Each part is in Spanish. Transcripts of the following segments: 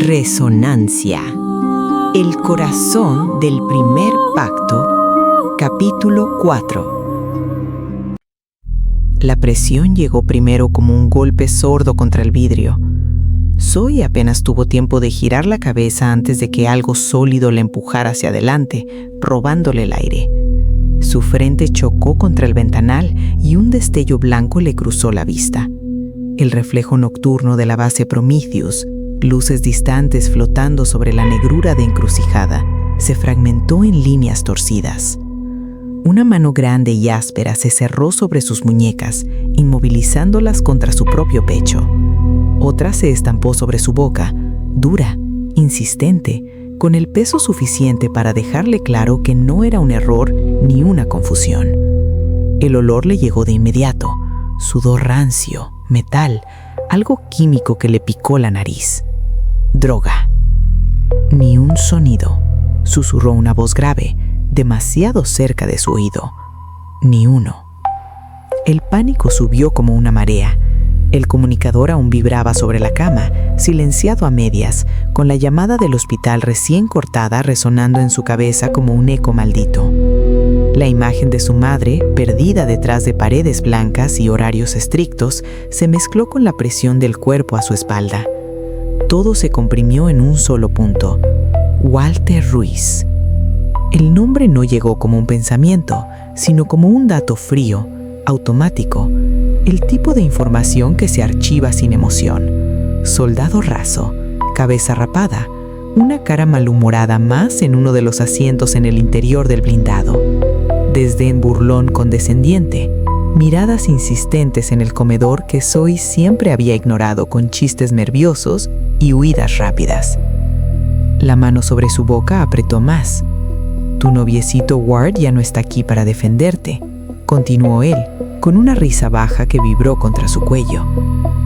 Resonancia. El corazón del primer pacto, capítulo 4. La presión llegó primero como un golpe sordo contra el vidrio. Zoe apenas tuvo tiempo de girar la cabeza antes de que algo sólido la empujara hacia adelante, robándole el aire. Su frente chocó contra el ventanal y un destello blanco le cruzó la vista. El reflejo nocturno de la base Prometheus, luces distantes flotando sobre la negrura de encrucijada, se fragmentó en líneas torcidas. Una mano grande y áspera se cerró sobre sus muñecas, inmovilizándolas contra su propio pecho. Otra se estampó sobre su boca, dura, insistente, con el peso suficiente para dejarle claro que no era un error ni una confusión. El olor le llegó de inmediato, sudor rancio, metal, algo químico que le picó la nariz. Droga. Ni un sonido, susurró una voz grave, demasiado cerca de su oído. Ni uno. El pánico subió como una marea. El comunicador aún vibraba sobre la cama, silenciado a medias, con la llamada del hospital recién cortada resonando en su cabeza como un eco maldito. La imagen de su madre, perdida detrás de paredes blancas y horarios estrictos, se mezcló con la presión del cuerpo a su espalda. Todo se comprimió en un solo punto. Walter Ruiz. El nombre no llegó como un pensamiento, sino como un dato frío, automático, el tipo de información que se archiva sin emoción. Soldado raso, cabeza rapada, una cara malhumorada más en uno de los asientos en el interior del blindado. Desdén burlón condescendiente, miradas insistentes en el comedor que Zoe siempre había ignorado con chistes nerviosos y huidas rápidas. La mano sobre su boca apretó más. Tu noviecito Ward ya no está aquí para defenderte, continuó él, con una risa baja que vibró contra su cuello.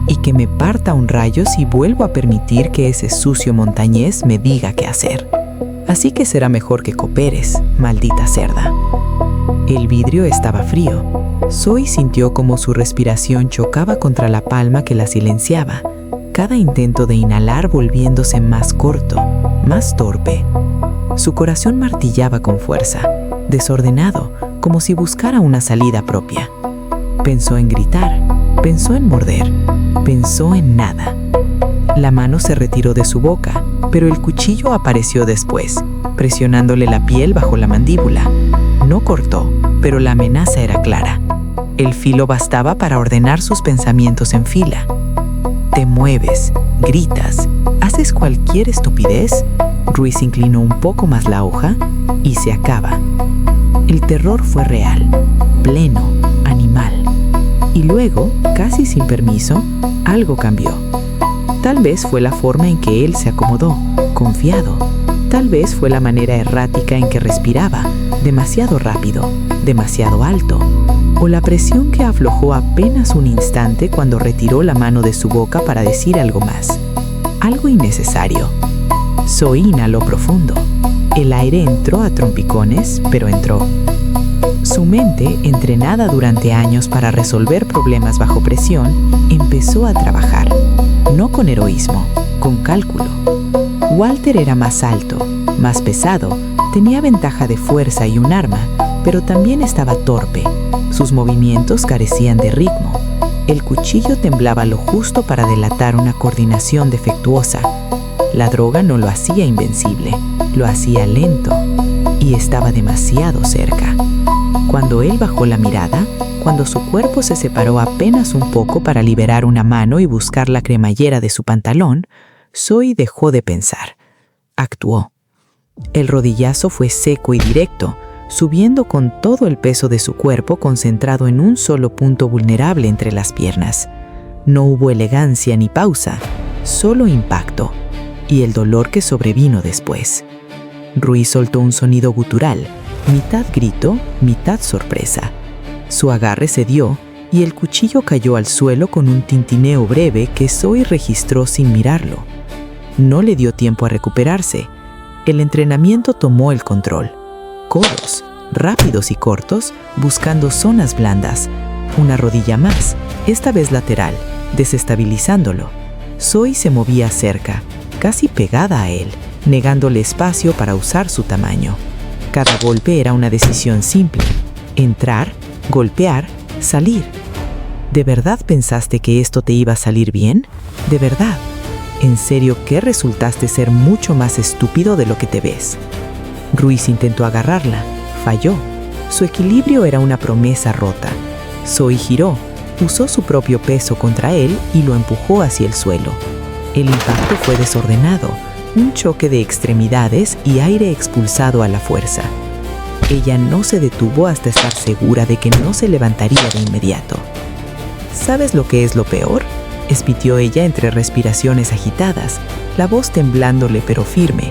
Y que me parta un rayo si vuelvo a permitir que ese sucio montañés me diga qué hacer. Así que será mejor que cooperes, maldita cerda. El vidrio estaba frío. Zoe sintió como su respiración chocaba contra la palma que la silenciaba, cada intento de inhalar volviéndose más corto, más torpe. Su corazón martillaba con fuerza, desordenado, como si buscara una salida propia. Pensó en gritar, pensó en morder, pensó en nada. La mano se retiró de su boca, pero el cuchillo apareció después, presionándole la piel bajo la mandíbula. No cortó, pero la amenaza era clara. El filo bastaba para ordenar sus pensamientos en fila. Te mueves, gritas, haces cualquier estupidez. Ruiz inclinó un poco más la hoja y se acaba. El terror fue real, pleno, animal. Y luego, casi sin permiso, algo cambió. Tal vez fue la forma en que él se acomodó, confiado. Tal vez fue la manera errática en que respiraba, demasiado rápido, demasiado alto. O la presión que aflojó apenas un instante cuando retiró la mano de su boca para decir algo más. Algo innecesario. Zoe inhaló profundo. El aire entró a trompicones, pero entró. Su mente, entrenada durante años para resolver problemas bajo presión, empezó a trabajar. No con heroísmo, con cálculo. Walter era más alto, más pesado, tenía ventaja de fuerza y un arma, pero también estaba torpe. Sus movimientos carecían de ritmo. El cuchillo temblaba lo justo para delatar una coordinación defectuosa. La droga no lo hacía invencible, lo hacía lento y estaba demasiado cerca. Cuando él bajó la mirada, cuando su cuerpo se separó apenas un poco para liberar una mano y buscar la cremallera de su pantalón, Zoe dejó de pensar. Actuó. El rodillazo fue seco y directo, subiendo con todo el peso de su cuerpo concentrado en un solo punto vulnerable entre las piernas. No hubo elegancia ni pausa, solo impacto, y el dolor que sobrevino después. Ruiz soltó un sonido gutural, mitad grito, mitad sorpresa. Su agarre cedió y el cuchillo cayó al suelo con un tintineo breve que Zoe registró sin mirarlo. No le dio tiempo a recuperarse. El entrenamiento tomó el control. Codos, rápidos y cortos, buscando zonas blandas. Una rodilla más, esta vez lateral, desestabilizándolo. Zoe se movía cerca, casi pegada a él, negándole espacio para usar su tamaño. Cada golpe era una decisión simple: entrar, golpear, salir. ¿De verdad pensaste que esto te iba a salir bien? ¿De verdad? ¿En serio que resultaste ser mucho más estúpido de lo que te ves? Ruiz intentó agarrarla. Falló. Su equilibrio era una promesa rota. Zoe giró, usó su propio peso contra él y lo empujó hacia el suelo. El impacto fue desordenado, un choque de extremidades y aire expulsado a la fuerza. Ella no se detuvo hasta estar segura de que no se levantaría de inmediato. ¿Sabes lo que es lo peor?, espitió ella entre respiraciones agitadas, la voz temblándole pero firme,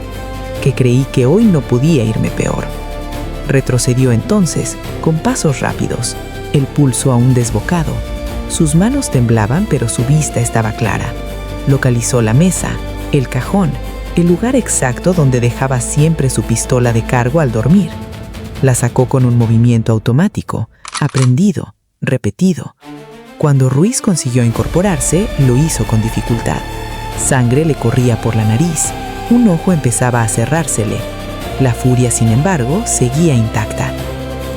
que creí que hoy no podía irme peor. Retrocedió entonces, con pasos rápidos, el pulso aún desbocado. Sus manos temblaban, pero su vista estaba clara. Localizó la mesa, el cajón, el lugar exacto donde dejaba siempre su pistola de cargo al dormir. La sacó con un movimiento automático, aprendido, repetido. Cuando Ruiz consiguió incorporarse, lo hizo con dificultad. Sangre le corría por la nariz, un ojo empezaba a cerrársele. La furia, sin embargo, seguía intacta.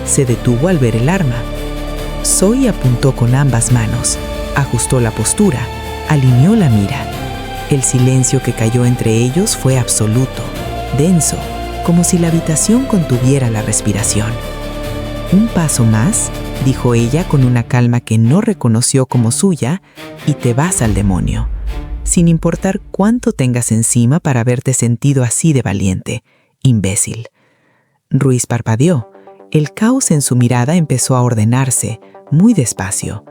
Se detuvo al ver el arma. Zoe apuntó con ambas manos, ajustó la postura, alineó la mira. El silencio que cayó entre ellos fue absoluto, denso, como si la habitación contuviera la respiración. «Un paso más», dijo ella con una calma que no reconoció como suya, «y te vas al demonio, sin importar cuánto tengas encima para haberte sentido así de valiente, imbécil». Ruiz parpadeó. El caos en su mirada empezó a ordenarse, muy despacio.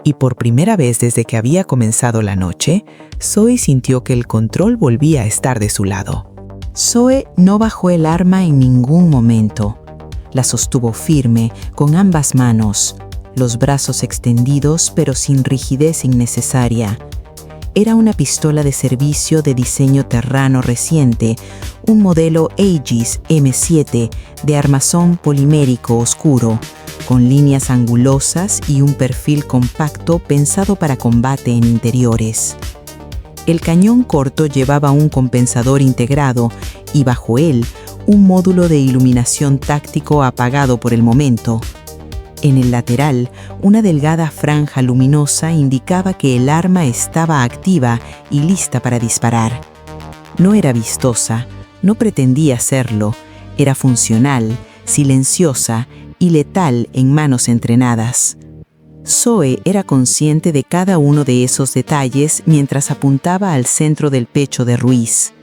Y por primera vez desde que había comenzado la noche, Zoe sintió que el control volvía a estar de su lado. Zoe no bajó el arma en ningún momento. La sostuvo firme, con ambas manos, los brazos extendidos pero sin rigidez innecesaria. Era una pistola de servicio de diseño terrano reciente, un modelo Aegis M7 de armazón polimérico oscuro, con líneas angulosas y un perfil compacto pensado para combate en interiores. El cañón corto llevaba un compensador integrado y bajo él un módulo de iluminación táctico apagado por el momento. En el lateral, una delgada franja luminosa indicaba que el arma estaba activa y lista para disparar. No era vistosa, no pretendía serlo, era funcional, silenciosa y letal en manos entrenadas. Zoe era consciente de cada uno de esos detalles mientras apuntaba al centro del pecho de Ruiz.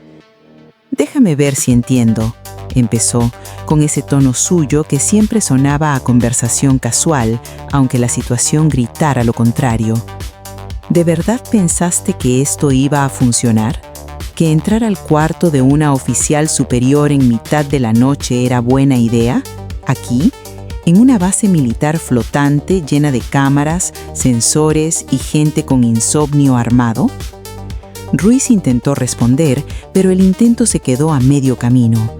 «Déjame ver si entiendo», empezó, con ese tono suyo que siempre sonaba a conversación casual, aunque la situación gritara lo contrario. «¿De verdad pensaste que esto iba a funcionar? ¿Que entrar al cuarto de una oficial superior en mitad de la noche era buena idea? ¿Aquí? ¿En una base militar flotante llena de cámaras, sensores y gente con insomnio armado?» Ruiz intentó responder, pero el intento se quedó a medio camino.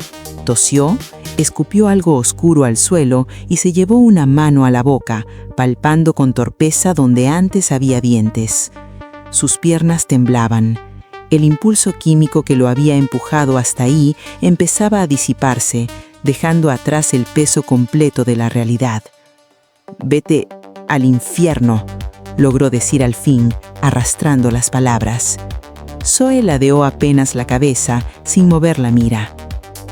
Tosió, escupió algo oscuro al suelo y se llevó una mano a la boca, palpando con torpeza donde antes había dientes. Sus piernas temblaban. El impulso químico que lo había empujado hasta ahí empezaba a disiparse, dejando atrás el peso completo de la realidad. «Vete al infierno», logró decir al fin, arrastrando las palabras. Zoe ladeó apenas la cabeza, sin mover la mira.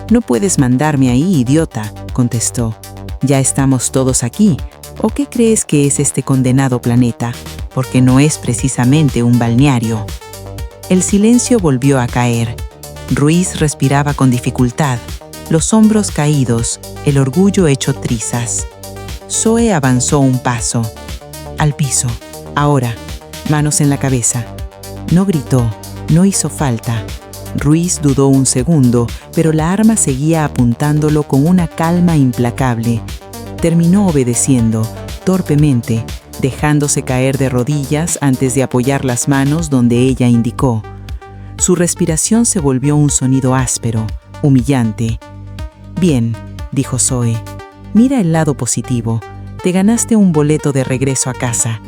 «No puedes mandarme ahí, idiota», contestó. «Ya estamos todos aquí. ¿O qué crees que es este condenado planeta? Porque no es precisamente un balneario». El silencio volvió a caer. Ruiz respiraba con dificultad, los hombros caídos, el orgullo hecho trizas. Zoe avanzó un paso. «Al piso. Ahora. Manos en la cabeza». No gritó, no hizo falta. Ruiz dudó un segundo, pero la arma seguía apuntándolo con una calma implacable. Terminó obedeciendo, torpemente, dejándose caer de rodillas antes de apoyar las manos donde ella indicó. Su respiración se volvió un sonido áspero, humillante. «Bien», dijo Zoe, «mira el lado positivo. Te ganaste un boleto de regreso a casa».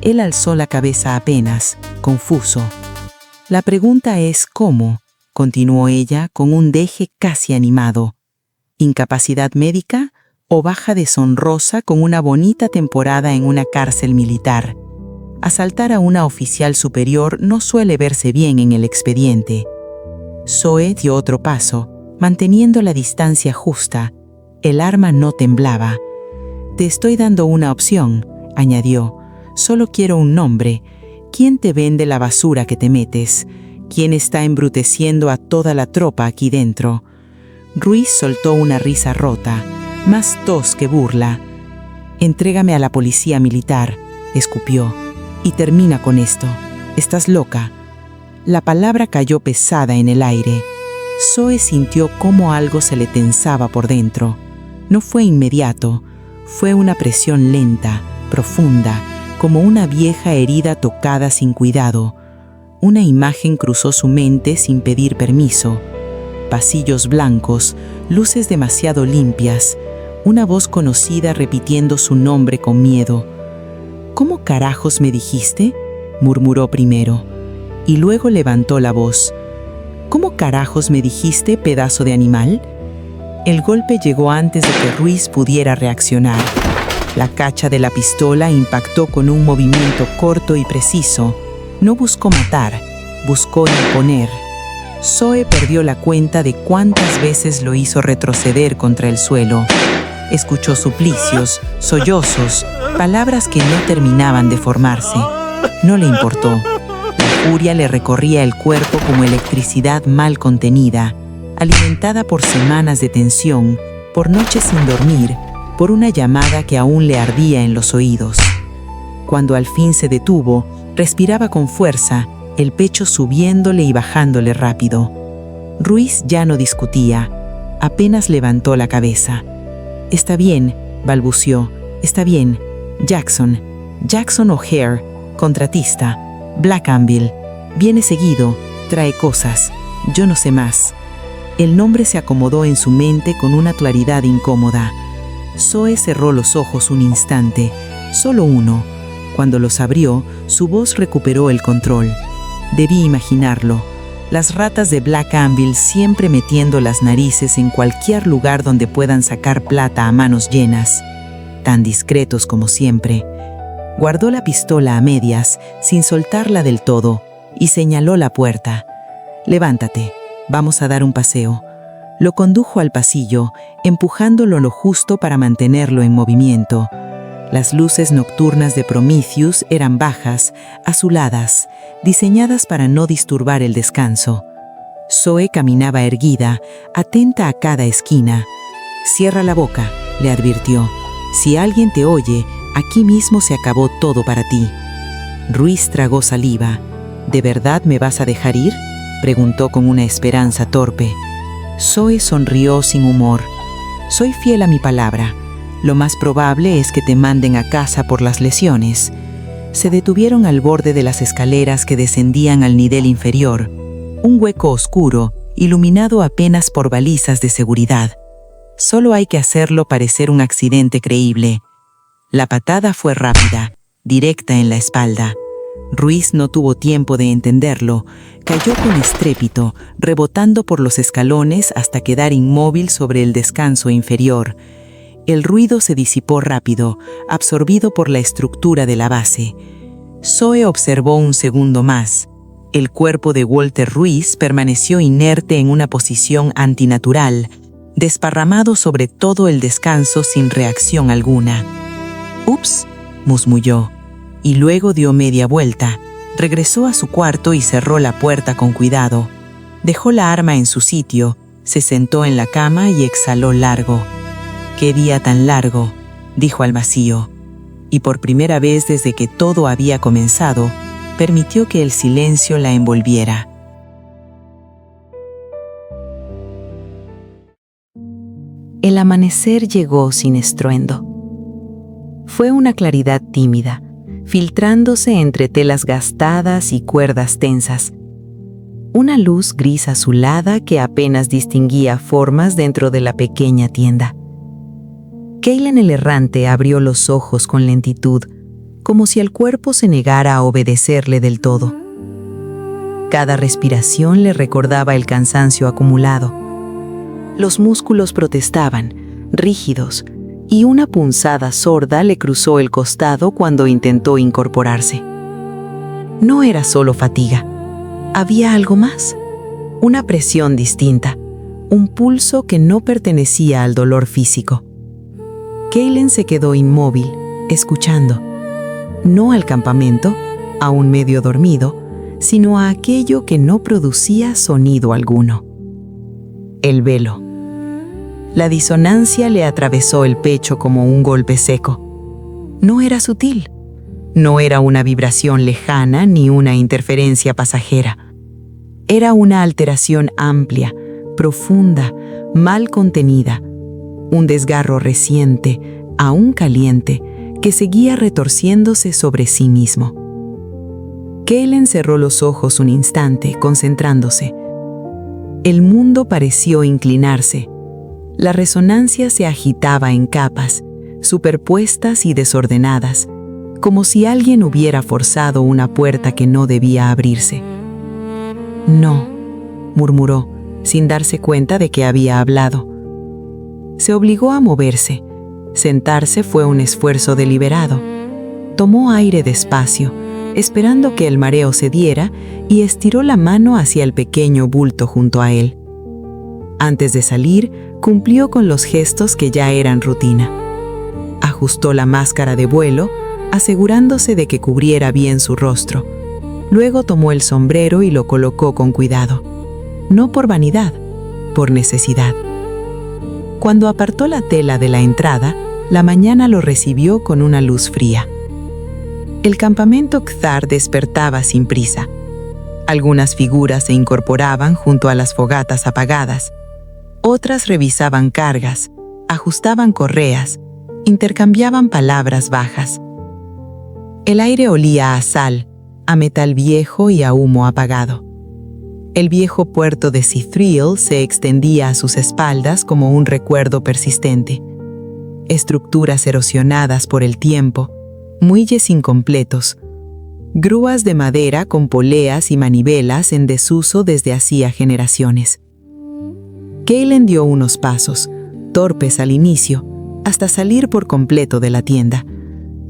Él alzó la cabeza apenas, confuso. «La pregunta es ¿cómo?», continuó ella con un deje casi animado. ¿Incapacidad médica o baja deshonrosa con una bonita temporada en una cárcel militar? Asaltar a una oficial superior no suele verse bien en el expediente. Zoe dio otro paso, manteniendo la distancia justa. El arma no temblaba. «Te estoy dando una opción», añadió. «Solo quiero un nombre. ¿Quién te vende la basura que te metes? ¿Quién está embruteciendo a toda la tropa aquí dentro?» Ruiz soltó una risa rota, más tos que burla. «Entrégame a la policía militar», escupió. «Y termina con esto. Estás loca». La palabra cayó pesada en el aire. Zoe sintió cómo algo se le tensaba por dentro. No fue inmediato, fue una presión lenta, profunda, como una vieja herida tocada sin cuidado. Una imagen cruzó su mente sin pedir permiso. Pasillos blancos, luces demasiado limpias, una voz conocida repitiendo su nombre con miedo. «¿Cómo carajos me dijiste?», murmuró primero, y luego levantó la voz. «¿Cómo carajos me dijiste, pedazo de animal?». El golpe llegó antes de que Ruiz pudiera reaccionar. La cacha de la pistola impactó con un movimiento corto y preciso. No buscó matar, buscó imponer. Zoe perdió la cuenta de cuántas veces lo hizo retroceder contra el suelo. Escuchó suplicios, sollozos, palabras que no terminaban de formarse. No le importó. La furia le recorría el cuerpo como electricidad mal contenida, alimentada por semanas de tensión, por noches sin dormir, por una llamada que aún le ardía en los oídos. Cuando al fin se detuvo, respiraba con fuerza, el pecho subiéndole y bajándole rápido. Ruiz ya no discutía, apenas levantó la cabeza. «Está bien», balbució, «está bien. Jackson O'Hare, contratista, Black Anvil. Viene seguido, trae cosas. Yo no sé más». El nombre se acomodó en su mente con una claridad incómoda. Zoe cerró los ojos un instante, solo uno. Cuando los abrió, su voz recuperó el control. Debí imaginarlo. Las ratas de Black Anvil siempre metiendo las narices en cualquier lugar donde puedan sacar plata a manos llenas. Tan discretos como siempre. Guardó la pistola a medias, sin soltarla del todo, y señaló la puerta. «Levántate, vamos a dar un paseo». Lo condujo al pasillo, empujándolo lo justo para mantenerlo en movimiento. Las luces nocturnas de Prometheus eran bajas, azuladas, diseñadas para no disturbar el descanso. Zoe caminaba erguida, atenta a cada esquina. «Cierra la boca», le advirtió. «Si alguien te oye, aquí mismo se acabó todo para ti». Ruiz tragó saliva. «¿De verdad me vas a dejar ir?», preguntó con una esperanza torpe. Zoe sonrió sin humor. «Soy fiel a mi palabra. Lo más probable es que te manden a casa por las lesiones». Se detuvieron al borde de las escaleras que descendían al nivel inferior, un hueco oscuro, iluminado apenas por balizas de seguridad. Solo hay que hacerlo parecer un accidente creíble. La patada fue rápida, directa en la espalda. Ruiz no tuvo tiempo de entenderlo. Cayó con estrépito, rebotando por los escalones hasta quedar inmóvil sobre el descanso inferior. El ruido se disipó rápido, absorbido por la estructura de la base. Zoe observó un segundo más. El cuerpo de Walter Ruiz permaneció inerte en una posición antinatural, desparramado sobre todo el descanso sin reacción alguna. «Ups», musmulló, y luego dio media vuelta. Regresó a su cuarto y cerró la puerta con cuidado. Dejó la arma en su sitio, se sentó en la cama y exhaló largo. «Qué día tan largo», dijo al vacío, y por primera vez desde que todo había comenzado, permitió que el silencio la envolviera. El amanecer llegó sin estruendo. Fue una claridad tímida, filtrándose entre telas gastadas y cuerdas tensas. Una luz gris azulada que apenas distinguía formas dentro de la pequeña tienda. Kaylen el errante abrió los ojos con lentitud, como si el cuerpo se negara a obedecerle del todo. Cada respiración le recordaba el cansancio acumulado. Los músculos protestaban, rígidos, y una punzada sorda le cruzó el costado cuando intentó incorporarse. No era solo fatiga. Había algo más. Una presión distinta, un pulso que no pertenecía al dolor físico. Kaylen se quedó inmóvil, escuchando. No al campamento, aún medio dormido, sino a aquello que no producía sonido alguno. El velo. La disonancia le atravesó el pecho como un golpe seco. No era sutil. No era una vibración lejana ni una interferencia pasajera. Era una alteración amplia, profunda, mal contenida. Un desgarro reciente, aún caliente, que seguía retorciéndose sobre sí mismo. Kaylen cerró los ojos un instante, concentrándose. El mundo pareció inclinarse. La resonancia se agitaba en capas, superpuestas y desordenadas, como si alguien hubiera forzado una puerta que no debía abrirse. «No», murmuró, sin darse cuenta de que había hablado. Se obligó a moverse. Sentarse fue un esfuerzo deliberado. Tomó aire despacio, esperando que el mareo cediera, y estiró la mano hacia el pequeño bulto junto a él. Antes de salir, cumplió con los gestos que ya eran rutina. Ajustó la máscara de vuelo, asegurándose de que cubriera bien su rostro. Luego tomó el sombrero y lo colocó con cuidado. No por vanidad, por necesidad. Cuando apartó la tela de la entrada, la mañana lo recibió con una luz fría. El campamento Kthar despertaba sin prisa. Algunas figuras se incorporaban junto a las fogatas apagadas. Otras revisaban cargas, ajustaban correas, intercambiaban palabras bajas. El aire olía a sal, a metal viejo y a humo apagado. El viejo puerto de Sithriel se extendía a sus espaldas como un recuerdo persistente. Estructuras erosionadas por el tiempo, muelles incompletos, grúas de madera con poleas y manivelas en desuso desde hacía generaciones. Kaylen dio unos pasos, torpes al inicio, hasta salir por completo de la tienda.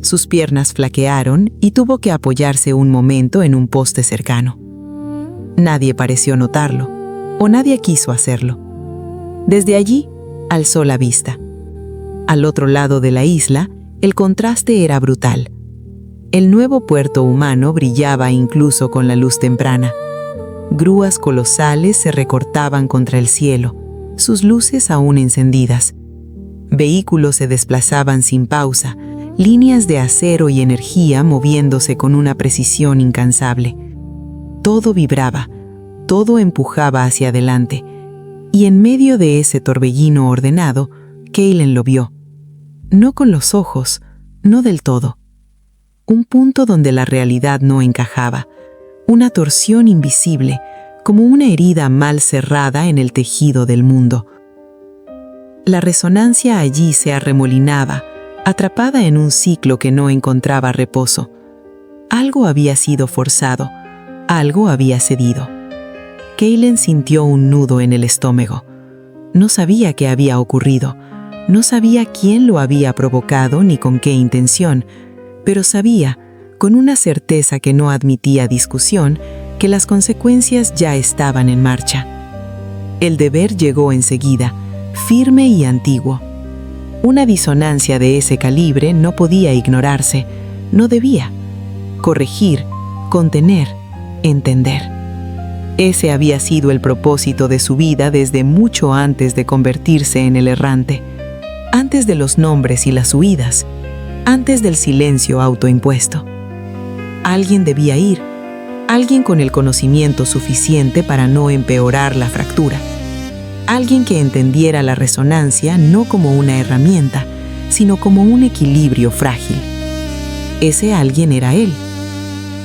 Sus piernas flaquearon y tuvo que apoyarse un momento en un poste cercano. Nadie pareció notarlo, o nadie quiso hacerlo. Desde allí, alzó la vista. Al otro lado de la isla, el contraste era brutal. El nuevo puerto humano brillaba incluso con la luz temprana. Grúas colosales se recortaban contra el cielo, sus luces aún encendidas. Vehículos se desplazaban sin pausa, líneas de acero y energía moviéndose con una precisión incansable. Todo vibraba, todo empujaba hacia adelante, y en medio de ese torbellino ordenado, Kaylen lo vio. No con los ojos, no del todo. Un punto donde la realidad no encajaba, una torsión invisible, como una herida mal cerrada en el tejido del mundo. La resonancia allí se arremolinaba, atrapada en un ciclo que no encontraba reposo. Algo había sido forzado, algo había cedido. Kaylen sintió un nudo en el estómago. No sabía qué había ocurrido, no sabía quién lo había provocado ni con qué intención, pero sabía, con una certeza que no admitía discusión, que las consecuencias ya estaban en marcha. El deber llegó enseguida, firme y antiguo. Una disonancia de ese calibre no podía ignorarse, no debía. Corregir, contener, entender. Ese había sido el propósito de su vida desde mucho antes de convertirse en el errante, antes de los nombres y las huidas, antes del silencio autoimpuesto. Alguien debía ir, alguien con el conocimiento suficiente para no empeorar la fractura. Alguien que entendiera la resonancia no como una herramienta, sino como un equilibrio frágil. Ese alguien era él.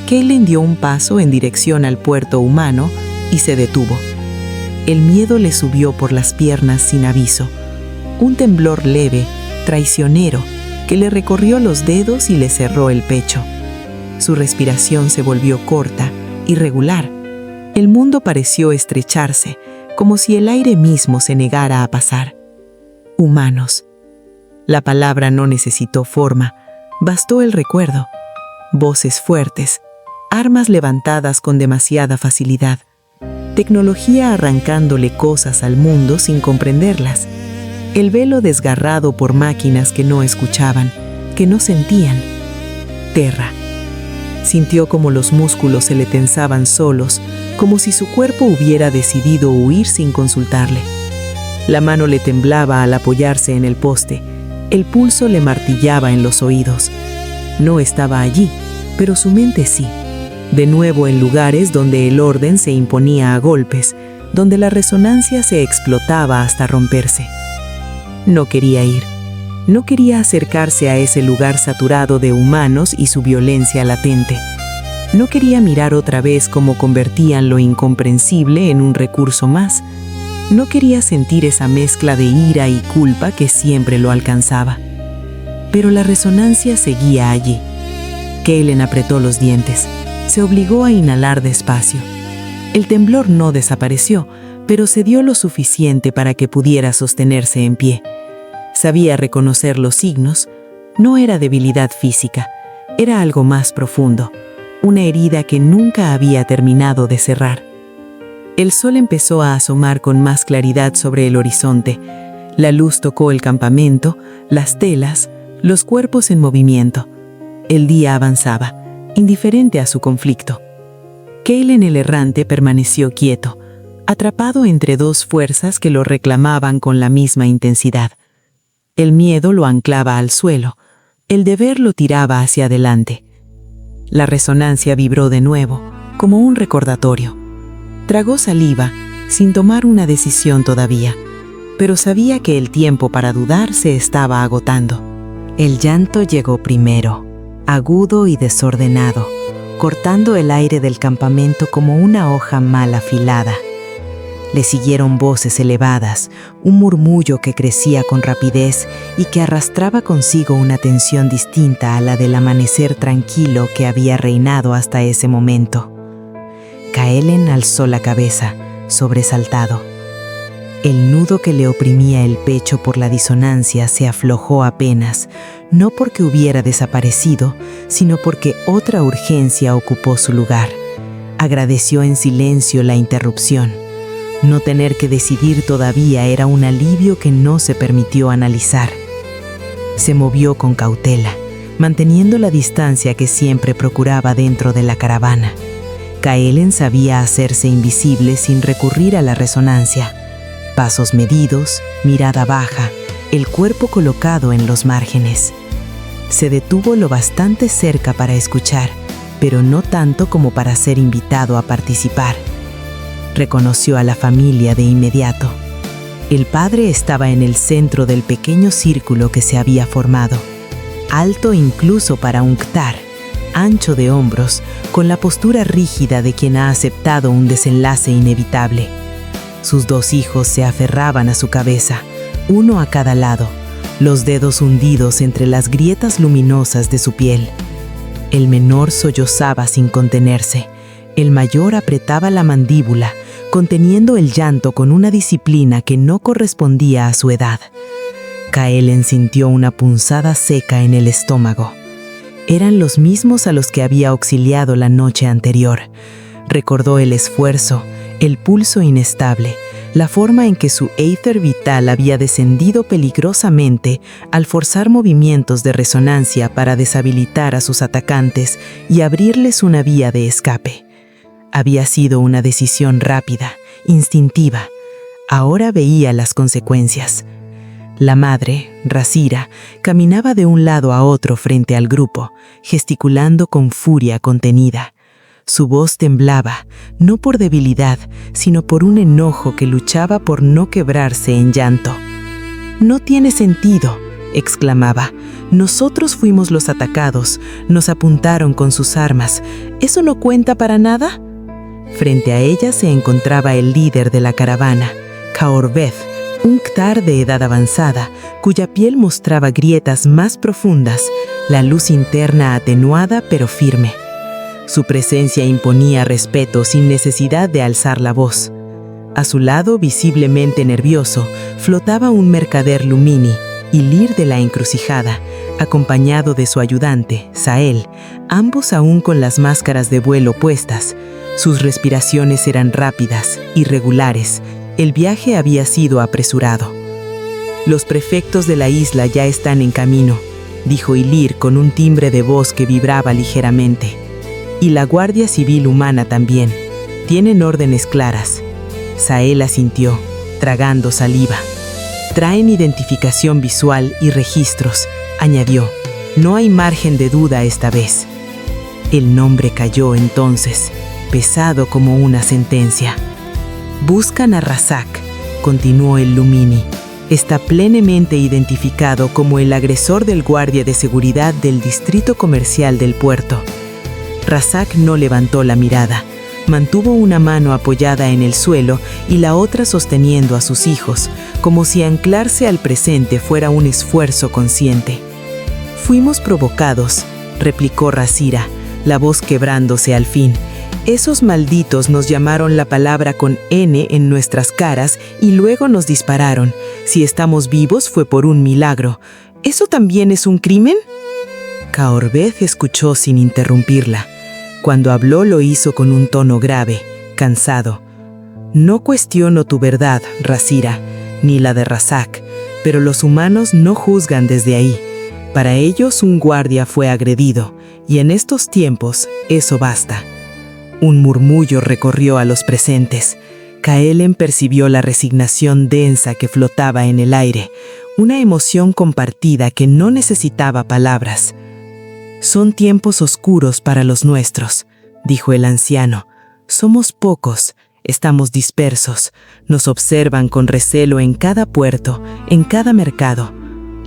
Kaylen dio un paso en dirección al puerto humano y se detuvo. El miedo le subió por las piernas sin aviso. Un temblor leve, traicionero, que le recorrió los dedos y le cerró el pecho. Su respiración se volvió corta, irregular. El mundo pareció estrecharse, como si el aire mismo se negara a pasar. Humanos. La palabra no necesitó forma, bastó el recuerdo. Voces fuertes, armas levantadas con demasiada facilidad, tecnología arrancándole cosas al mundo sin comprenderlas, el velo desgarrado por máquinas que no escuchaban, que no sentían. Terra. Sintió como los músculos se le tensaban solos, como si su cuerpo hubiera decidido huir sin consultarle. La mano le temblaba al apoyarse en el poste, el pulso le martillaba en los oídos. No estaba allí, pero su mente sí. De nuevo en lugares donde el orden se imponía a golpes, donde la resonancia se explotaba hasta romperse. No quería ir. No quería acercarse a ese lugar saturado de humanos y su violencia latente. No quería mirar otra vez cómo convertían lo incomprensible en un recurso más. No quería sentir esa mezcla de ira y culpa que siempre lo alcanzaba. Pero la resonancia seguía allí. Kaylen apretó los dientes. Se obligó a inhalar despacio. El temblor no desapareció, pero cedió lo suficiente para que pudiera sostenerse en pie. Sabía reconocer los signos. No era debilidad física, era algo más profundo, una herida que nunca había terminado de cerrar. El sol empezó a asomar con más claridad sobre el horizonte. La luz tocó el campamento, las telas, los cuerpos en movimiento. El día avanzaba, indiferente a su conflicto. Kaylen el errante permaneció quieto, atrapado entre dos fuerzas que lo reclamaban con la misma intensidad. El miedo lo anclaba al suelo, el deber lo tiraba hacia adelante. La resonancia vibró de nuevo, como un recordatorio. Tragó saliva, sin tomar una decisión todavía, pero sabía que el tiempo para dudar se estaba agotando. El llanto llegó primero, agudo y desordenado, cortando el aire del campamento como una hoja mal afilada. Le siguieron voces elevadas, un murmullo que crecía con rapidez y que arrastraba consigo una tensión distinta a la del amanecer tranquilo que había reinado hasta ese momento. Kaylen alzó la cabeza, sobresaltado. El nudo que le oprimía el pecho por la disonancia se aflojó apenas, no porque hubiera desaparecido, sino porque otra urgencia ocupó su lugar. Agradeció en silencio la interrupción. No tener que decidir todavía era un alivio que no se permitió analizar. Se movió con cautela, manteniendo la distancia que siempre procuraba dentro de la caravana. Kaylen sabía hacerse invisible sin recurrir a la resonancia. Pasos medidos, mirada baja, el cuerpo colocado en los márgenes. Se detuvo lo bastante cerca para escuchar, pero no tanto como para ser invitado a participar. Reconoció a la familia de inmediato. El padre estaba en el centro del pequeño círculo que se había formado, alto incluso para un k'tar, ancho de hombros, con la postura rígida de quien ha aceptado un desenlace inevitable. Sus dos hijos se aferraban a su cabeza, uno a cada lado, los dedos hundidos entre las grietas luminosas de su piel. El menor sollozaba sin contenerse. El mayor apretaba la mandíbula, conteniendo el llanto con una disciplina que no correspondía a su edad. Kaylen sintió una punzada seca en el estómago. Eran los mismos a los que había auxiliado la noche anterior. Recordó el esfuerzo, el pulso inestable, la forma en que su éter vital había descendido peligrosamente al forzar movimientos de resonancia para deshabilitar a sus atacantes y abrirles una vía de escape. Había sido una decisión rápida, instintiva. Ahora veía las consecuencias. La madre, Razira, caminaba de un lado a otro frente al grupo, gesticulando con furia contenida. Su voz temblaba, no por debilidad, sino por un enojo que luchaba por no quebrarse en llanto. «No tiene sentido», exclamaba. «Nosotros fuimos los atacados, nos apuntaron con sus armas. ¿Eso no cuenta para nada?» Frente a ella se encontraba el líder de la caravana, Kaorbeth, un k'tar de edad avanzada, cuya piel mostraba grietas más profundas, la luz interna atenuada pero firme. Su presencia imponía respeto sin necesidad de alzar la voz. A su lado, visiblemente nervioso, flotaba un mercader Lumini, Ilir de la encrucijada, acompañado de su ayudante, Sael, ambos aún con las máscaras de vuelo puestas. Sus respiraciones eran rápidas, irregulares. El viaje había sido apresurado. «Los prefectos de la isla ya están en camino», dijo Ilir con un timbre de voz que vibraba ligeramente. «Y la Guardia Civil Humana también. Tienen órdenes claras». Sael asintió, tragando saliva. «Traen identificación visual y registros», añadió. «No hay margen de duda esta vez». El nombre cayó entonces, pesado como una sentencia. «Buscan a Razak», continuó el Lumini. «Está plenamente identificado como el agresor del guardia de seguridad del distrito comercial del puerto». Razak no levantó la mirada. Mantuvo una mano apoyada en el suelo y la otra sosteniendo a sus hijos, como si anclarse al presente fuera un esfuerzo consciente. «Fuimos provocados», replicó Razira, la voz quebrándose al fin. «Esos malditos nos llamaron la palabra con N en nuestras caras y luego nos dispararon. Si estamos vivos fue por un milagro. ¿Eso también es un crimen?». Caorbeth escuchó sin interrumpirla. Cuando habló lo hizo con un tono grave, cansado. «No cuestiono tu verdad, Razira, ni la de Razak, pero los humanos no juzgan desde ahí. Para ellos un guardia fue agredido, y en estos tiempos eso basta». Un murmullo recorrió a los presentes. Kaelen percibió la resignación densa que flotaba en el aire, una emoción compartida que no necesitaba palabras. «Son tiempos oscuros para los nuestros», dijo el anciano. «Somos pocos, estamos dispersos, nos observan con recelo en cada puerto, en cada mercado».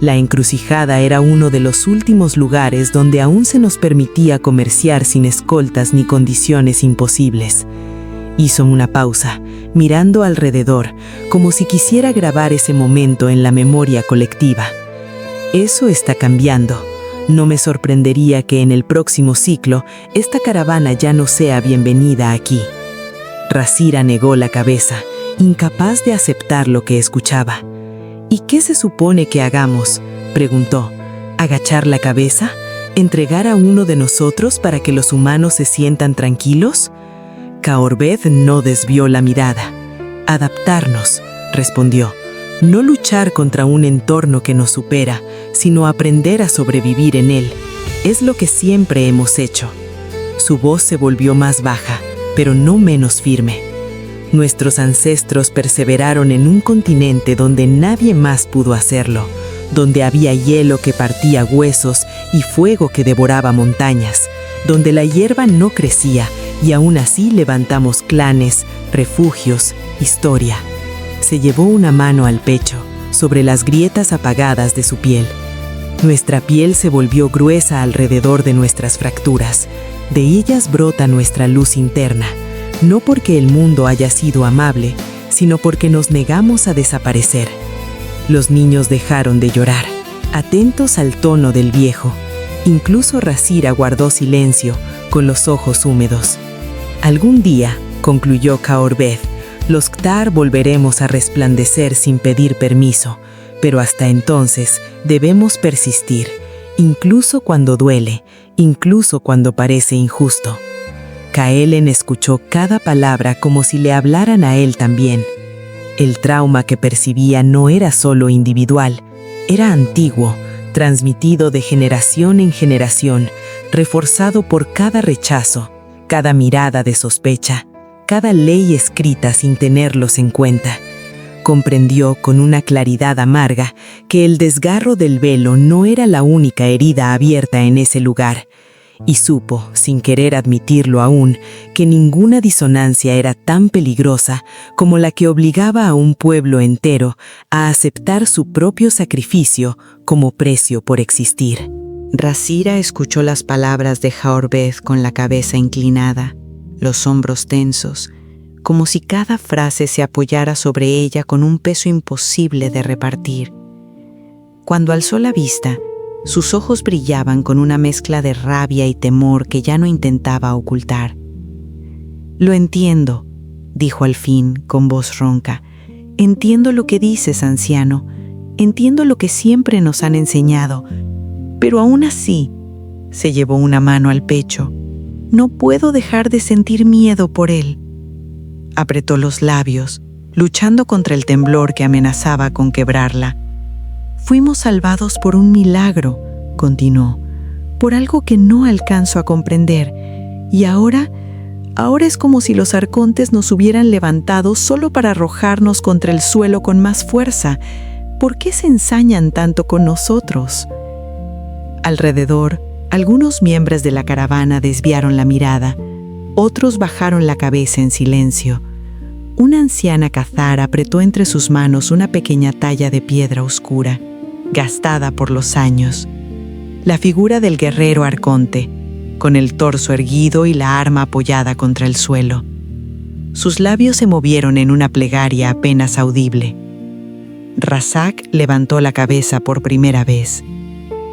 La encrucijada era uno de los últimos lugares donde aún se nos permitía comerciar sin escoltas ni condiciones imposibles. Hizo una pausa, mirando alrededor, como si quisiera grabar ese momento en la memoria colectiva. «Eso está cambiando. No me sorprendería que en el próximo ciclo esta caravana ya no sea bienvenida aquí». Razira negó la cabeza, incapaz de aceptar lo que escuchaba. «¿Y qué se supone que hagamos?», preguntó. «¿Agachar la cabeza? ¿Entregar a uno de nosotros para que los humanos se sientan tranquilos?». Caorbeth no desvió la mirada. «Adaptarnos», respondió. «No luchar contra un entorno que nos supera, sino aprender a sobrevivir en él. Es lo que siempre hemos hecho». Su voz se volvió más baja, pero no menos firme. «Nuestros ancestros perseveraron en un continente donde nadie más pudo hacerlo, donde había hielo que partía huesos y fuego que devoraba montañas, donde la hierba no crecía y aún así levantamos clanes, refugios, historia». Se llevó una mano al pecho, sobre las grietas apagadas de su piel. «Nuestra piel se volvió gruesa alrededor de nuestras fracturas. De ellas brota nuestra luz interna, no porque el mundo haya sido amable, sino porque nos negamos a desaparecer». Los niños dejaron de llorar, atentos al tono del viejo. Incluso Razira guardó silencio, con los ojos húmedos. «Algún día», concluyó Caorbeth, «los Ktar volveremos a resplandecer sin pedir permiso, pero hasta entonces debemos persistir, incluso cuando duele, incluso cuando parece injusto». Kaelen escuchó cada palabra como si le hablaran a él también. El trauma que percibía no era solo individual, era antiguo, transmitido de generación en generación, reforzado por cada rechazo, cada mirada de sospecha, cada ley escrita sin tenerlos en cuenta. Comprendió con una claridad amarga que el desgarro del velo no era la única herida abierta en ese lugar, y supo, sin querer admitirlo aún, que ninguna disonancia era tan peligrosa como la que obligaba a un pueblo entero a aceptar su propio sacrificio como precio por existir. Razira escuchó las palabras de Caorbeth con la cabeza inclinada, los hombros tensos, como si cada frase se apoyara sobre ella con un peso imposible de repartir. Cuando alzó la vista, Sus ojos brillaban con una mezcla de rabia y temor que ya no intentaba ocultar. «Lo entiendo», dijo al fin, con voz ronca. «Entiendo lo que dices, anciano. Entiendo lo que siempre nos han enseñado. Pero aún así», se llevó una mano al pecho, «no puedo dejar de sentir miedo por él». Apretó los labios, luchando contra el temblor que amenazaba con quebrarla. «Fuimos salvados por un milagro», continuó, «por algo que no alcanzo a comprender. Y ahora es como si los arcontes nos hubieran levantado solo para arrojarnos contra el suelo con más fuerza. ¿Por qué se ensañan tanto con nosotros?». Alrededor, algunos miembros de la caravana desviaron la mirada, otros bajaron la cabeza en silencio. Una anciana Cathar apretó entre sus manos una pequeña talla de piedra oscura, gastada por los años. La figura del guerrero arconte, con el torso erguido y la arma apoyada contra el suelo. Sus labios se movieron en una plegaria apenas audible. Razak levantó la cabeza por primera vez.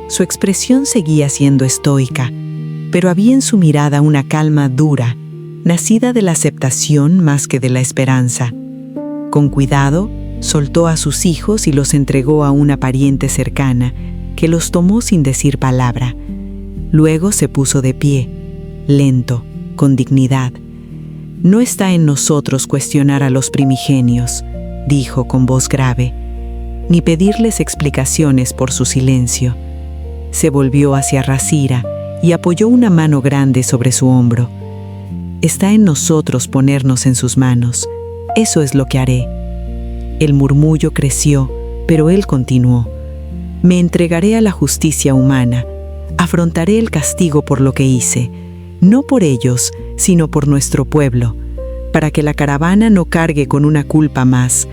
Su expresión seguía siendo estoica, pero había en su mirada una calma dura, nacida de la aceptación más que de la esperanza. Con cuidado, soltó a sus hijos y los entregó a una pariente cercana, que los tomó sin decir palabra. Luego se puso de pie, lento, con dignidad. «No está en nosotros cuestionar a los primigenios», dijo con voz grave, «ni pedirles explicaciones por su silencio». Se volvió hacia Razira y apoyó una mano grande sobre su hombro. «Está en nosotros ponernos en sus manos. Eso es lo que haré». El murmullo creció, pero él continuó. «Me entregaré a la justicia humana. Afrontaré el castigo por lo que hice, no por ellos, sino por nuestro pueblo, para que la caravana no cargue con una culpa más,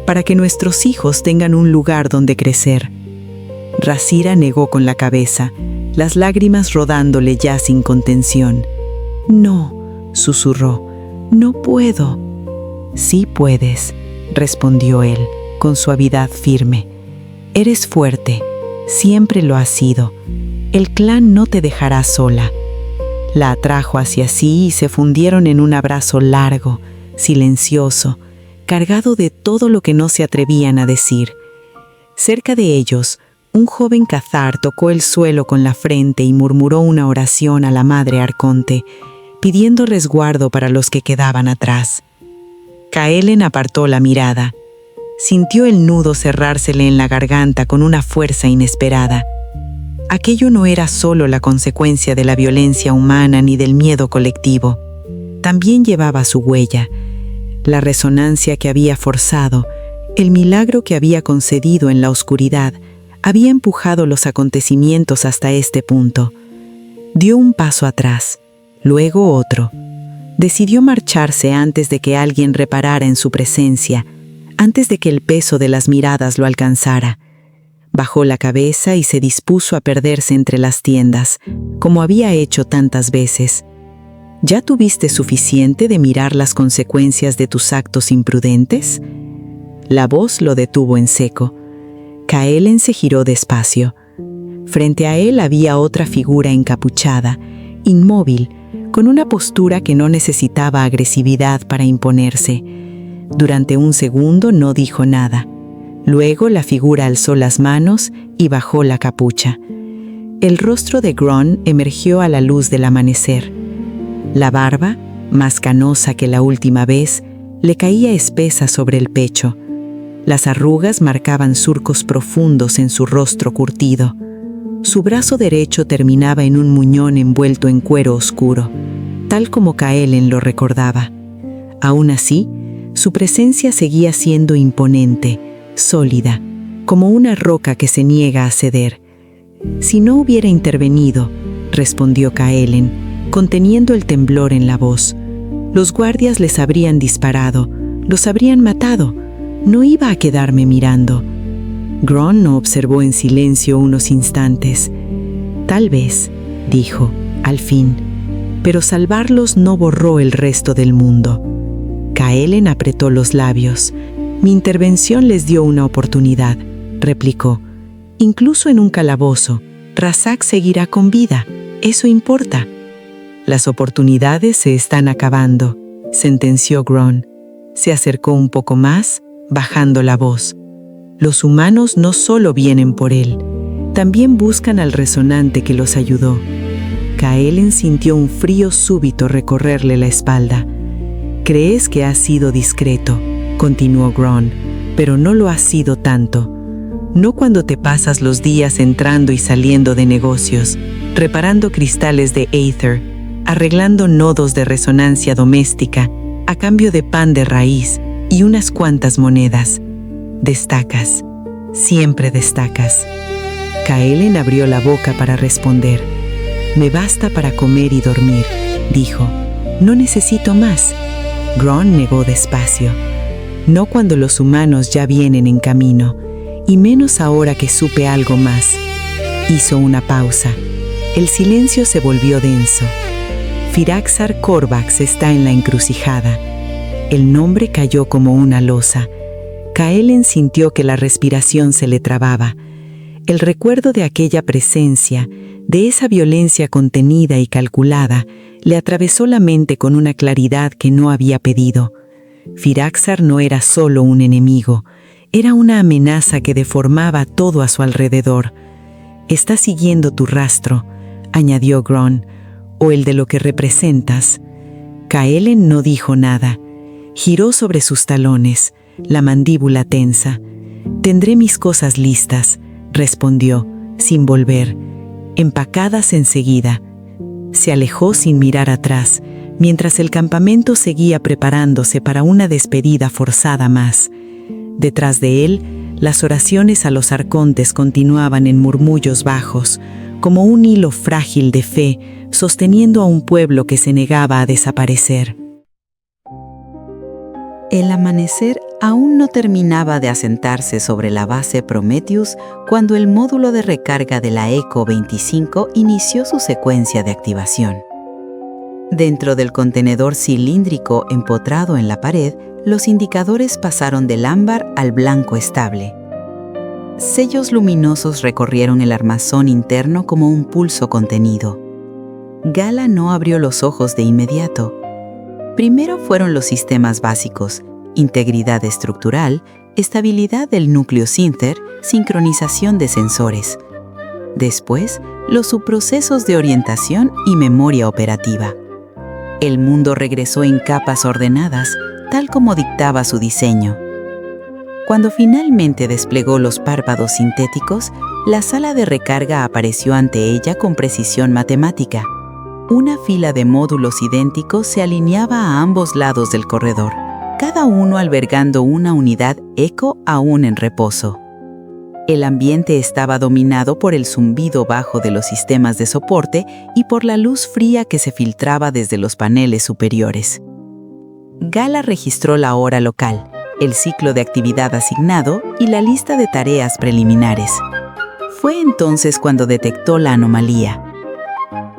para que nuestros hijos tengan un lugar donde crecer». Razira negó con la cabeza, las lágrimas rodándole ya sin contención. «No», susurró, «no puedo». «Sí puedes», respondió él, con suavidad firme. «Eres fuerte, siempre lo has sido. El clan no te dejará sola». La atrajo hacia sí y se fundieron en un abrazo largo, silencioso, cargado de todo lo que no se atrevían a decir. Cerca de ellos, un joven Cathar tocó el suelo con la frente y murmuró una oración a la madre arconte, pidiendo resguardo para los que quedaban atrás. Kaelen apartó la mirada. Sintió el nudo cerrársele en la garganta con una fuerza inesperada. Aquello no era solo la consecuencia de la violencia humana ni del miedo colectivo. También llevaba su huella, la resonancia que había forzado, el milagro que había concedido en la oscuridad, había empujado los acontecimientos hasta este punto. Dio un paso atrás, luego otro. Decidió marcharse antes de que alguien reparara en su presencia, antes de que el peso de las miradas lo alcanzara. Bajó la cabeza y se dispuso a perderse entre las tiendas, como había hecho tantas veces. ¿Ya tuviste suficiente de mirar las consecuencias de tus actos imprudentes? La voz lo detuvo en seco. Kaelen se giró despacio. Frente a él había otra figura encapuchada, inmóvil, con una postura que no necesitaba agresividad para imponerse. Durante un segundo no dijo nada. Luego la figura alzó las manos y bajó la capucha. El rostro de Gron emergió a la luz del amanecer. La barba, más canosa que la última vez, le caía espesa sobre el pecho. Las arrugas marcaban surcos profundos en su rostro curtido. Su brazo derecho terminaba en un muñón envuelto en cuero oscuro, tal como Kaelen lo recordaba. Aún así, su presencia seguía siendo imponente, sólida, como una roca que se niega a ceder. «Si no hubiera intervenido», respondió Kaelen, conteniendo el temblor en la voz, «los guardias les habrían disparado, los habrían matado. No iba a quedarme mirando». Gron no observó en silencio unos instantes. «Tal vez», dijo, al fin, «pero salvarlos no borró el resto del mundo». Kaelen apretó los labios. «Mi intervención les dio una oportunidad», replicó. «Incluso en un calabozo, Razak seguirá con vida. Eso importa. Las oportunidades se están acabando, sentenció Gron. Se acercó un poco más, bajando la voz. Los humanos no solo vienen por él, también buscan al resonante que los ayudó. Kaelen sintió un frío súbito recorrerle la espalda. «Crees que has sido discreto», continuó Gron, «pero no lo has sido tanto. No cuando te pasas los días entrando y saliendo de negocios, reparando cristales de Aether, arreglando nodos de resonancia doméstica a cambio de pan de raíz y unas cuantas monedas. Destacas, siempre destacas». Kaelen abrió la boca para responder. «Me basta para comer y dormir», dijo. «No necesito más». Gron negó despacio. «No cuando los humanos ya vienen en camino, y menos ahora que supe algo más». Hizo una pausa. El silencio se volvió denso. Firaxar Corvax está en la encrucijada. El nombre cayó como una losa. Kaelen sintió que la respiración se le trababa. El recuerdo de aquella presencia, de esa violencia contenida y calculada, le atravesó la mente con una claridad que no había pedido. Firaxar no era solo un enemigo, era una amenaza que deformaba todo a su alrededor. «Está siguiendo tu rastro», añadió Gron, «o el de lo que representas». Kaelen no dijo nada. Giró sobre sus talones, la mandíbula tensa. «Tendré mis cosas listas», respondió, sin volver, «empacadas enseguida». Se alejó sin mirar atrás, mientras el campamento seguía preparándose para una despedida forzada más. Detrás de él, las oraciones a los arcontes continuaban en murmullos bajos, como un hilo frágil de fe, sosteniendo a un pueblo que se negaba a desaparecer. El amanecer aún no terminaba de asentarse sobre la base Prometheus cuando el módulo de recarga de la Echo 25 inició su secuencia de activación. Dentro del contenedor cilíndrico empotrado en la pared, los indicadores pasaron del ámbar al blanco estable. Sellos luminosos recorrieron el armazón interno como un pulso contenido. Gala no abrió los ojos de inmediato. Primero fueron los sistemas básicos: integridad estructural, estabilidad del núcleo Sinther, sincronización de sensores. Después, los subprocesos de orientación y memoria operativa. El mundo regresó en capas ordenadas, tal como dictaba su diseño. Cuando finalmente desplegó los párpados sintéticos, la sala de recarga apareció ante ella con precisión matemática. Una fila de módulos idénticos se alineaba a ambos lados del corredor, cada uno albergando una unidad Echo aún en reposo. El ambiente estaba dominado por el zumbido bajo de los sistemas de soporte y por la luz fría que se filtraba desde los paneles superiores. Gala registró la hora local, el ciclo de actividad asignado y la lista de tareas preliminares. Fue entonces cuando detectó la anomalía.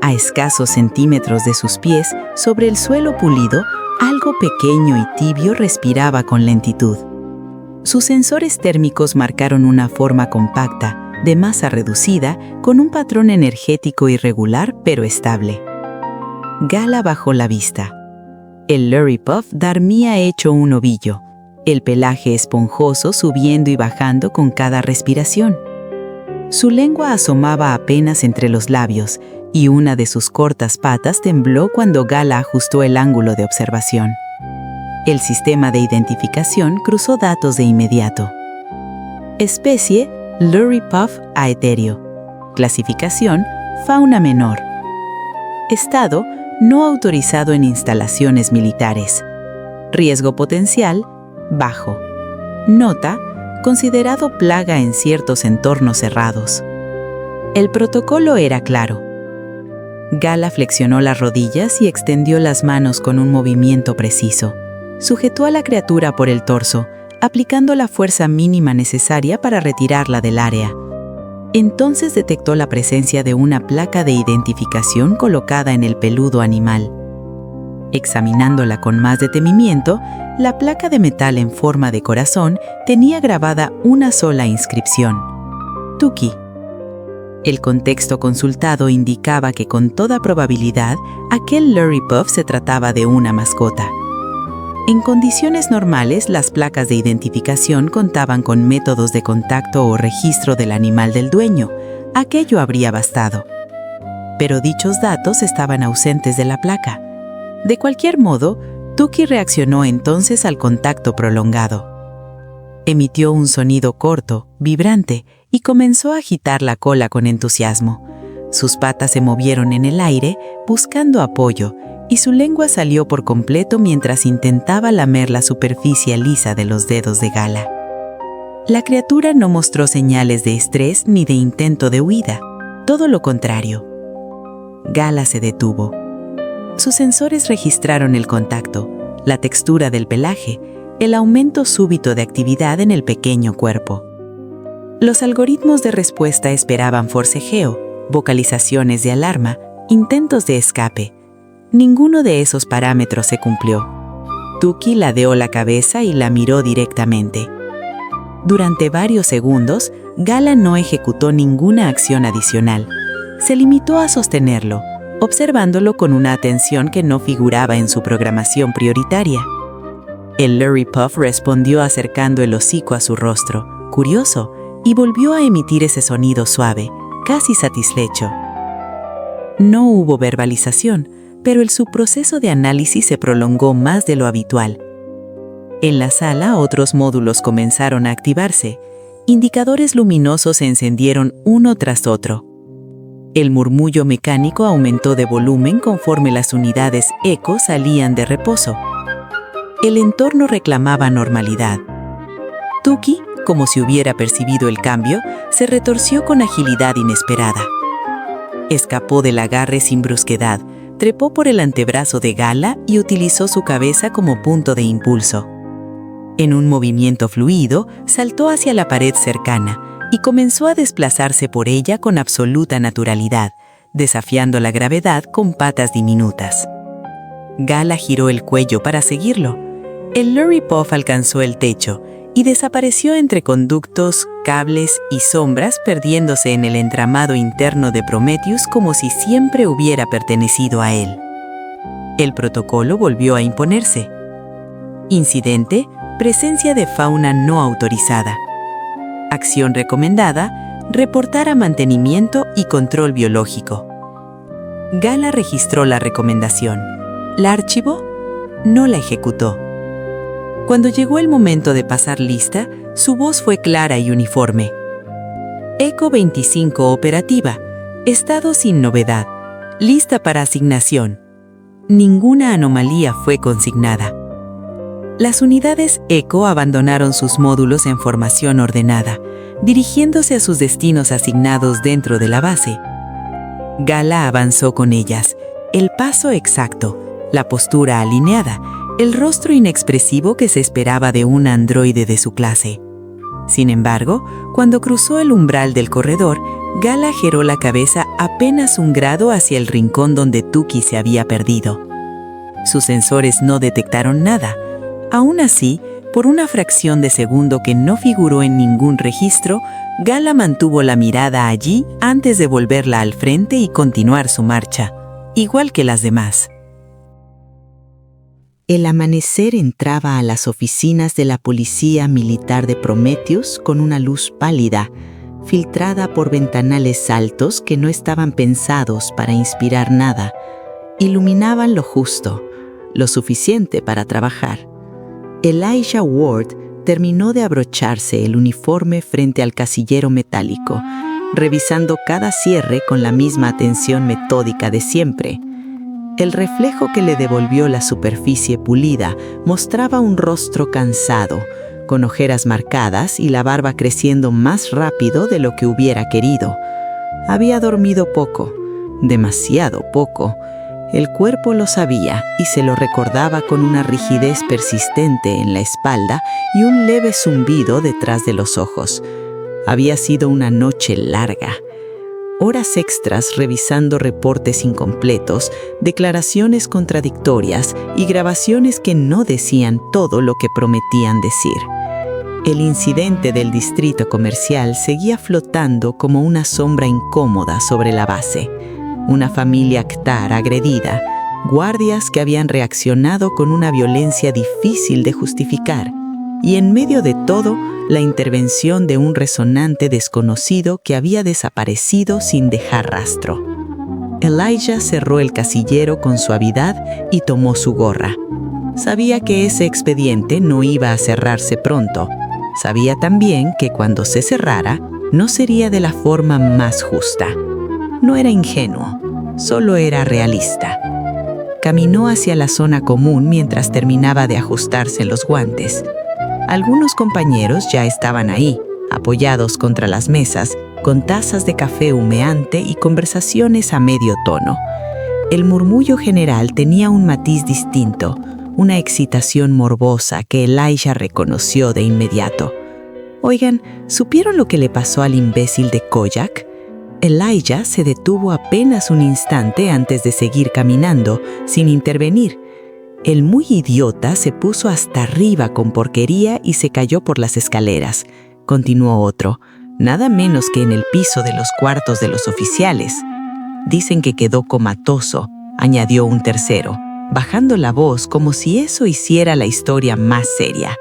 A escasos centímetros de sus pies, sobre el suelo pulido, algo pequeño y tibio respiraba con lentitud. Sus sensores térmicos marcaron una forma compacta, de masa reducida, con un patrón energético irregular pero estable. Gala bajó la vista. El Lurrypuff dormía hecho un ovillo, el pelaje esponjoso subiendo y bajando con cada respiración. Su lengua asomaba apenas entre los labios, y una de sus cortas patas tembló cuando Gala ajustó el ángulo de observación. El sistema de identificación cruzó datos de inmediato. Especie: Lurrypuff aetéreo. Clasificación: fauna menor. Estado: no autorizado en instalaciones militares. Riesgo potencial: bajo. Nota: considerado plaga en ciertos entornos cerrados. El protocolo era claro. Gala flexionó las rodillas y extendió las manos con un movimiento preciso. Sujetó a la criatura por el torso, aplicando la fuerza mínima necesaria para retirarla del área. Entonces detectó la presencia de una placa de identificación colocada en el peludo animal. Examinándola con más detenimiento, la placa de metal en forma de corazón tenía grabada una sola inscripción: Tuki. El contexto consultado indicaba que con toda probabilidad aquel Lurrypuff se trataba de una mascota. En condiciones normales, las placas de identificación contaban con métodos de contacto o registro del animal del dueño. Aquello habría bastado. Pero dichos datos estaban ausentes de la placa. De cualquier modo, Tuki reaccionó entonces al contacto prolongado. Emitió un sonido corto, vibrante, y comenzó a agitar la cola con entusiasmo. Sus patas se movieron en el aire, buscando apoyo, y su lengua salió por completo mientras intentaba lamer la superficie lisa de los dedos de Gala. La criatura no mostró señales de estrés ni de intento de huida, todo lo contrario. Gala se detuvo. Sus sensores registraron el contacto, la textura del pelaje, el aumento súbito de actividad en el pequeño cuerpo. Los algoritmos de respuesta esperaban forcejeo, vocalizaciones de alarma, intentos de escape. Ninguno de esos parámetros se cumplió. Tuki ladeó la cabeza y la miró directamente. Durante varios segundos, Gala no ejecutó ninguna acción adicional. Se limitó a sostenerlo, observándolo con una atención que no figuraba en su programación prioritaria. El Lurrypuff respondió acercando el hocico a su rostro, curioso, y volvió a emitir ese sonido suave, casi satisfecho. No hubo verbalización, pero el subproceso de análisis se prolongó más de lo habitual. En la sala, otros módulos comenzaron a activarse. Indicadores luminosos se encendieron uno tras otro. El murmullo mecánico aumentó de volumen conforme las unidades eco salían de reposo. El entorno reclamaba normalidad. Tuki, como si hubiera percibido el cambio, se retorció con agilidad inesperada. Escapó del agarre sin brusquedad, trepó por el antebrazo de Gala y utilizó su cabeza como punto de impulso. En un movimiento fluido, saltó hacia la pared cercana y comenzó a desplazarse por ella con absoluta naturalidad, desafiando la gravedad con patas diminutas. Gala giró el cuello para seguirlo. El Lurrypuff alcanzó el techo y desapareció entre conductos, cables y sombras, perdiéndose en el entramado interno de Prometheus como si siempre hubiera pertenecido a él. El protocolo volvió a imponerse. Incidente: presencia de fauna no autorizada. Acción recomendada: reportar a mantenimiento y control biológico. Gala registró la recomendación. ¿La archivó? No la ejecutó. Cuando llegó el momento de pasar lista, su voz fue clara y uniforme. Eco 25 operativa. Estado sin novedad. Lista para asignación. Ninguna anomalía fue consignada. Las unidades Eco abandonaron sus módulos en formación ordenada, dirigiéndose a sus destinos asignados dentro de la base. Gala avanzó con ellas, el paso exacto, la postura alineada, el rostro inexpresivo que se esperaba de un androide de su clase. Sin embargo, cuando cruzó el umbral del corredor, Gala giró la cabeza apenas un grado hacia el rincón donde Tuki se había perdido. Sus sensores no detectaron nada. Aún así, por una fracción de segundo que no figuró en ningún registro, Gala mantuvo la mirada allí antes de volverla al frente y continuar su marcha, igual que las demás. El amanecer entraba a las oficinas de la Policía Militar de Prometheus con una luz pálida, filtrada por ventanales altos que no estaban pensados para inspirar nada. Iluminaban lo justo, lo suficiente para trabajar. Elijah Ward terminó de abrocharse el uniforme frente al casillero metálico, revisando cada cierre con la misma atención metódica de siempre. El reflejo que le devolvió la superficie pulida mostraba un rostro cansado, con ojeras marcadas y la barba creciendo más rápido de lo que hubiera querido. Había dormido poco, demasiado poco. El cuerpo lo sabía y se lo recordaba con una rigidez persistente en la espalda y un leve zumbido detrás de los ojos. Había sido una noche larga. Horas extras revisando reportes incompletos, declaraciones contradictorias y grabaciones que no decían todo lo que prometían decir. El incidente del distrito comercial seguía flotando como una sombra incómoda sobre la base. Una familia Akhtar agredida, guardias que habían reaccionado con una violencia difícil de justificar, y en medio de todo, la intervención de un resonante desconocido que había desaparecido sin dejar rastro. Elijah cerró el casillero con suavidad y tomó su gorra. Sabía que ese expediente no iba a cerrarse pronto. Sabía también que cuando se cerrara, no sería de la forma más justa. No era ingenuo, solo era realista. Caminó hacia la zona común mientras terminaba de ajustarse los guantes. Algunos compañeros ya estaban ahí, apoyados contra las mesas, con tazas de café humeante y conversaciones a medio tono. El murmullo general tenía un matiz distinto, una excitación morbosa que Elijah reconoció de inmediato. Oigan, ¿supieron lo que le pasó al imbécil de Kojak? Elijah se detuvo apenas un instante antes de seguir caminando, sin intervenir. El muy idiota se puso hasta arriba con porquería y se cayó por las escaleras. Continuó otro, nada menos que en el piso de los cuartos de los oficiales. Dicen que quedó comatoso, añadió un tercero, bajando la voz como si eso hiciera la historia más seria.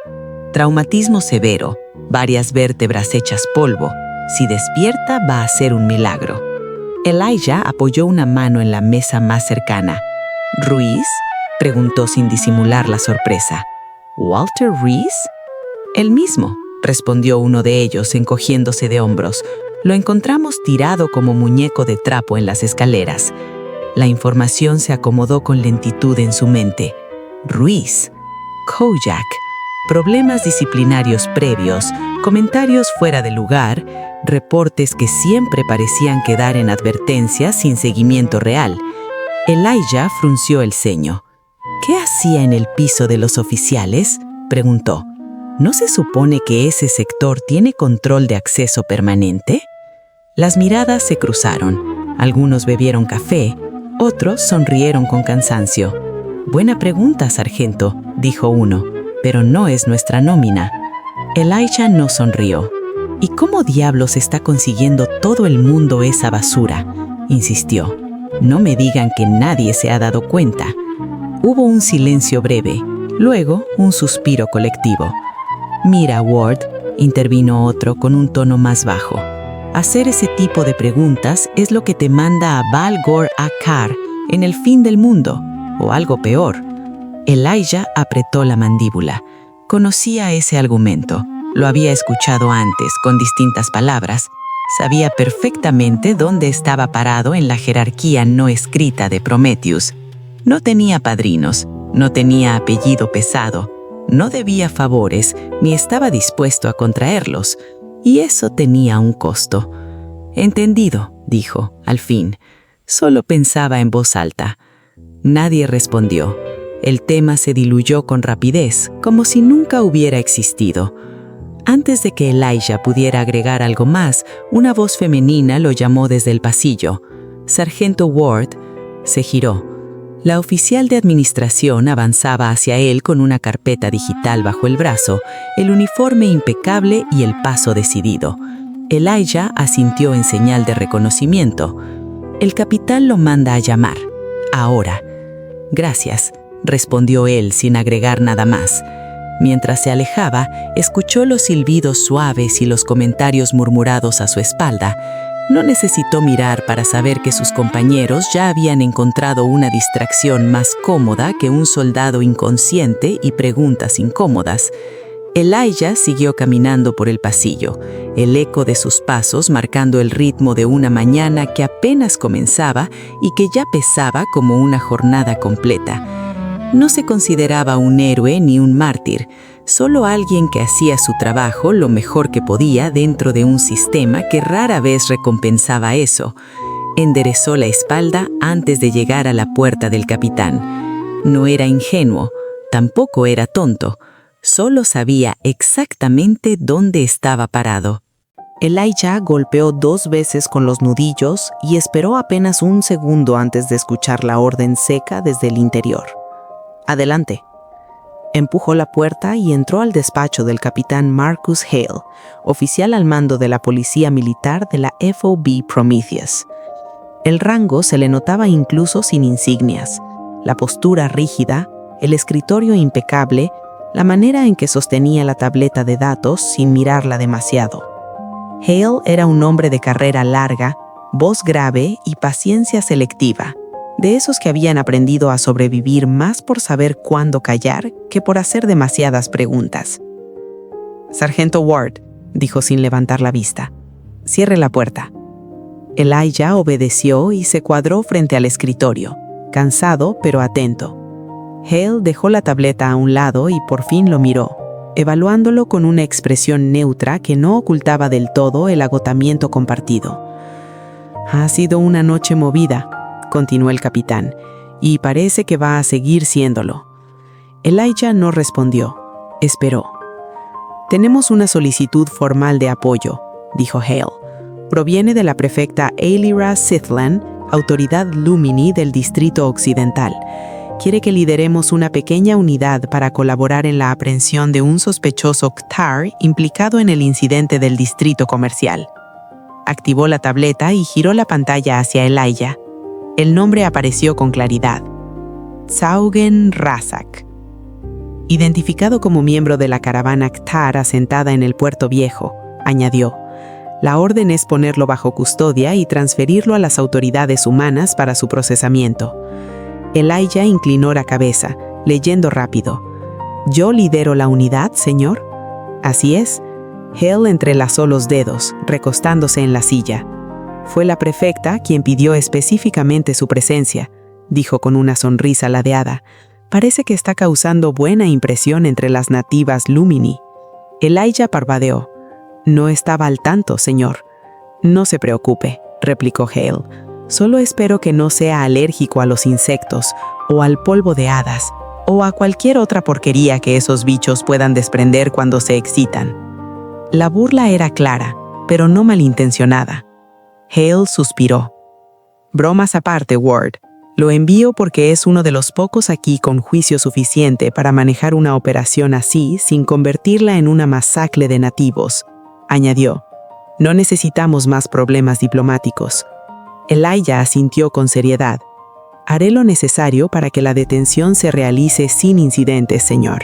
Traumatismo severo, varias vértebras hechas polvo. Si despierta, va a ser un milagro. Elijah apoyó una mano en la mesa más cercana. ¿Ruiz?, preguntó sin disimular la sorpresa. ¿Walter Ruiz? El mismo, respondió uno de ellos encogiéndose de hombros. Lo encontramos tirado como muñeco de trapo en las escaleras. La información se acomodó con lentitud en su mente. Ruiz, Kojak, problemas disciplinarios previos, comentarios fuera de lugar, reportes que siempre parecían quedar en advertencias sin seguimiento real. Elijah frunció el ceño. ¿Qué hacía en el piso de los oficiales?, preguntó. ¿No se supone que ese sector tiene control de acceso permanente? Las miradas se cruzaron. Algunos bebieron café, otros sonrieron con cansancio. Buena pregunta, sargento, dijo uno, pero no es nuestra nómina. Elijah no sonrió. ¿Y cómo diablos está consiguiendo todo el mundo esa basura?, insistió. No me digan que nadie se ha dado cuenta. Hubo un silencio breve, luego un suspiro colectivo. Mira, Ward, intervino otro con un tono más bajo. Hacer ese tipo de preguntas es lo que te manda a Bal Gor Akhtar en el fin del mundo, o algo peor. Elijah apretó la mandíbula. Conocía ese argumento. Lo había escuchado antes, con distintas palabras. Sabía perfectamente dónde estaba parado en la jerarquía no escrita de Prometheus. No tenía padrinos, no tenía apellido pesado, no debía favores ni estaba dispuesto a contraerlos, y eso tenía un costo. Entendido, dijo, al fin. Solo pensaba en voz alta. Nadie respondió. El tema se diluyó con rapidez, como si nunca hubiera existido. Antes de que Elijah pudiera agregar algo más, una voz femenina lo llamó desde el pasillo. Sargento Ward se giró. La oficial de administración avanzaba hacia él con una carpeta digital bajo el brazo, el uniforme impecable y el paso decidido. Elijah asintió en señal de reconocimiento. El capitán lo manda a llamar. Ahora. Gracias, respondió él sin agregar nada más. Mientras se alejaba, escuchó los silbidos suaves y los comentarios murmurados a su espalda. No necesitó mirar para saber que sus compañeros ya habían encontrado una distracción más cómoda que un soldado inconsciente y preguntas incómodas. Elijah siguió caminando por el pasillo, el eco de sus pasos marcando el ritmo de una mañana que apenas comenzaba y que ya pesaba como una jornada completa. No se consideraba un héroe ni un mártir, solo alguien que hacía su trabajo lo mejor que podía dentro de un sistema que rara vez recompensaba eso. Enderezó la espalda antes de llegar a la puerta del capitán. No era ingenuo, tampoco era tonto, solo sabía exactamente dónde estaba parado. Elijah golpeó 2 veces con los nudillos y esperó apenas un segundo antes de escuchar la orden seca desde el interior. Adelante. Empujó la puerta y entró al despacho del capitán Marcus Hale, oficial al mando de la policía militar de la FOB Prometheus. El rango se le notaba incluso sin insignias, la postura rígida, el escritorio impecable, la manera en que sostenía la tableta de datos sin mirarla demasiado. Hale era un hombre de carrera larga, voz grave y paciencia selectiva, de esos que habían aprendido a sobrevivir más por saber cuándo callar que por hacer demasiadas preguntas. «Sargento Ward», dijo sin levantar la vista, «cierre la puerta». Elijah obedeció y se cuadró frente al escritorio, cansado pero atento. Hale dejó la tableta a un lado y por fin lo miró, evaluándolo con una expresión neutra que no ocultaba del todo el agotamiento compartido. «Ha sido una noche movida», continuó el capitán, «y parece que va a seguir siéndolo». Elijah no respondió. Esperó. «Tenemos una solicitud formal de apoyo», dijo Hale. «Proviene de la prefecta Ailira Sithlan, autoridad Lumini del Distrito Occidental. Quiere que lideremos una pequeña unidad para colaborar en la aprehensión de un sospechoso K'tar implicado en el incidente del distrito comercial». Activó la tableta y giró la pantalla hacia Elijah. El nombre apareció con claridad. Saugen Razak. Identificado como miembro de la caravana K'tar asentada en el Puerto Viejo, añadió, «La orden es ponerlo bajo custodia y transferirlo a las autoridades humanas para su procesamiento». Elijah inclinó la cabeza, leyendo rápido. «¿Yo lidero la unidad, señor?» «Así es». Hale entrelazó los dedos, recostándose en la silla. «Fue la prefecta quien pidió específicamente su presencia», dijo con una sonrisa ladeada. «Parece que está causando buena impresión entre las nativas Lumini». Elijah parpadeó. «No estaba al tanto, señor». «No se preocupe», replicó Hale. «Solo espero que no sea alérgico a los insectos, o al polvo de hadas, o a cualquier otra porquería que esos bichos puedan desprender cuando se excitan». La burla era clara, pero no malintencionada. Hale suspiró. «Bromas aparte, Ward. Lo envío porque es uno de los pocos aquí con juicio suficiente para manejar una operación así sin convertirla en una masacre de nativos», añadió. «No necesitamos más problemas diplomáticos». Elijah asintió con seriedad. «Haré lo necesario para que la detención se realice sin incidentes, señor».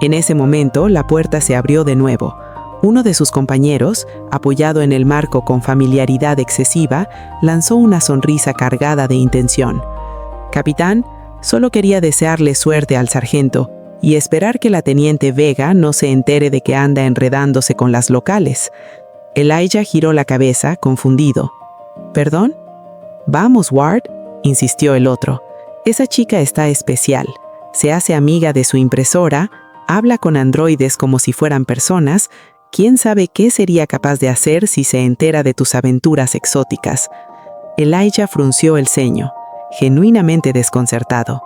En ese momento, la puerta se abrió de nuevo. Uno de sus compañeros, apoyado en el marco con familiaridad excesiva, lanzó una sonrisa cargada de intención. «Capitán, solo quería desearle suerte al sargento y esperar que la teniente Vega no se entere de que anda enredándose con las locales». Elijah giró la cabeza, confundido. «¿Perdón?» «Vamos, Ward», insistió el otro. «Esa chica está especial. Se hace amiga de su impresora, habla con androides como si fueran personas. ¿Quién sabe qué sería capaz de hacer si se entera de tus aventuras exóticas?» Elijah frunció el ceño, genuinamente desconcertado.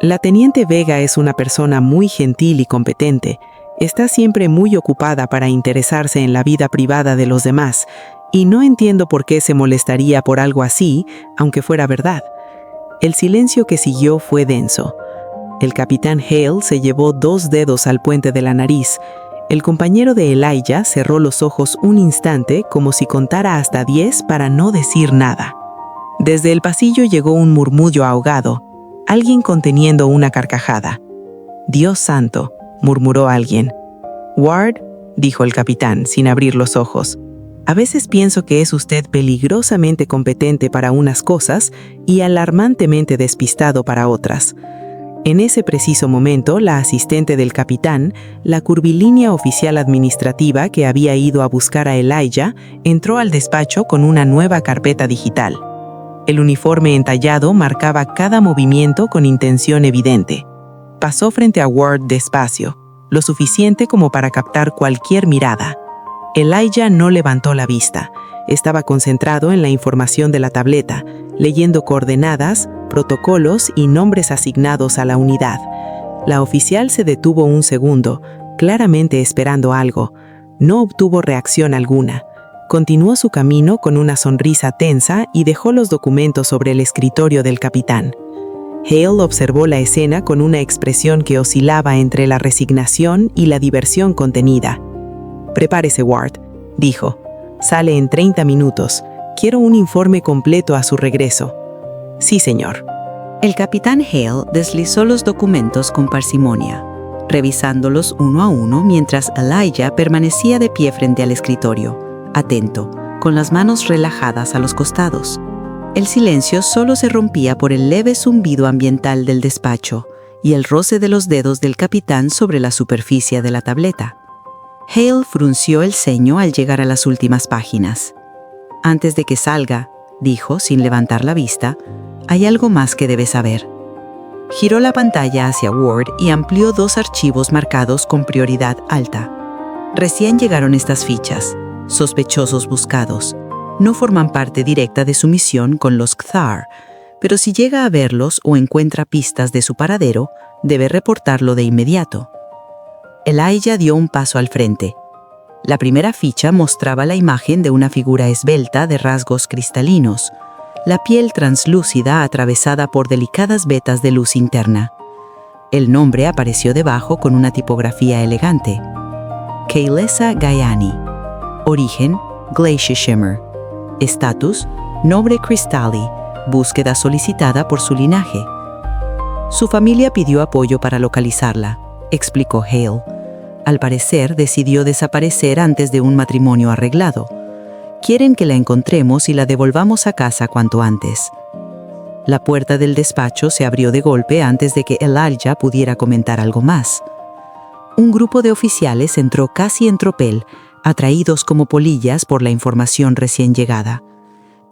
«La teniente Vega es una persona muy gentil y competente. Está siempre muy ocupada para interesarse en la vida privada de los demás, y no entiendo por qué se molestaría por algo así, aunque fuera verdad». El silencio que siguió fue denso. El capitán Hale se llevó 2 dedos al puente de la nariz. El compañero de Elijah cerró los ojos un instante como si contara hasta 10 para no decir nada. Desde el pasillo llegó un murmullo ahogado, alguien conteniendo una carcajada. «Dios santo», murmuró alguien. «Ward», dijo el capitán sin abrir los ojos, «a veces pienso que es usted peligrosamente competente para unas cosas y alarmantemente despistado para otras». En ese preciso momento, la asistente del capitán, la curvilínea oficial administrativa que había ido a buscar a Elijah, entró al despacho con una nueva carpeta digital. El uniforme entallado marcaba cada movimiento con intención evidente. Pasó frente a Ward despacio, lo suficiente como para captar cualquier mirada. Elijah no levantó la vista. Estaba concentrado en la información de la tableta, leyendo coordenadas, protocolos y nombres asignados a la unidad. La oficial se detuvo un segundo, claramente esperando algo. No obtuvo reacción alguna. Continuó su camino con una sonrisa tensa y dejó los documentos sobre el escritorio del capitán. Hale observó la escena con una expresión que oscilaba entre la resignación y la diversión contenida. «Prepárese, Ward», dijo. «Sale en 30 minutos. Quiero un informe completo a su regreso». «Sí, señor». El capitán Hale deslizó los documentos con parsimonia, revisándolos uno a uno mientras Elijah permanecía de pie frente al escritorio, atento, con las manos relajadas a los costados. El silencio solo se rompía por el leve zumbido ambiental del despacho y el roce de los dedos del capitán sobre la superficie de la tableta. Hale frunció el ceño al llegar a las últimas páginas. «Antes de que salga», dijo sin levantar la vista, «hay algo más que debe saber». Giró la pantalla hacia Ward y amplió 2 archivos marcados con prioridad alta. Recién llegaron estas fichas, sospechosos buscados. No forman parte directa de su misión con los Kthar, pero si llega a verlos o encuentra pistas de su paradero, debe reportarlo de inmediato. Elijah dio un paso al frente. La primera ficha mostraba la imagen de una figura esbelta de rasgos cristalinos, la piel translúcida atravesada por delicadas vetas de luz interna. El nombre apareció debajo con una tipografía elegante. Kailessa Gayani. Origen, Glacier Shimmer. Estatus, Nobre Crystali, búsqueda solicitada por su linaje. Su familia pidió apoyo para localizarla, explicó Hale. Al parecer, decidió desaparecer antes de un matrimonio arreglado. Quieren que la encontremos y la devolvamos a casa cuanto antes. La puerta del despacho se abrió de golpe antes de que Elijah pudiera comentar algo más. Un grupo de oficiales entró casi en tropel, atraídos como polillas por la información recién llegada.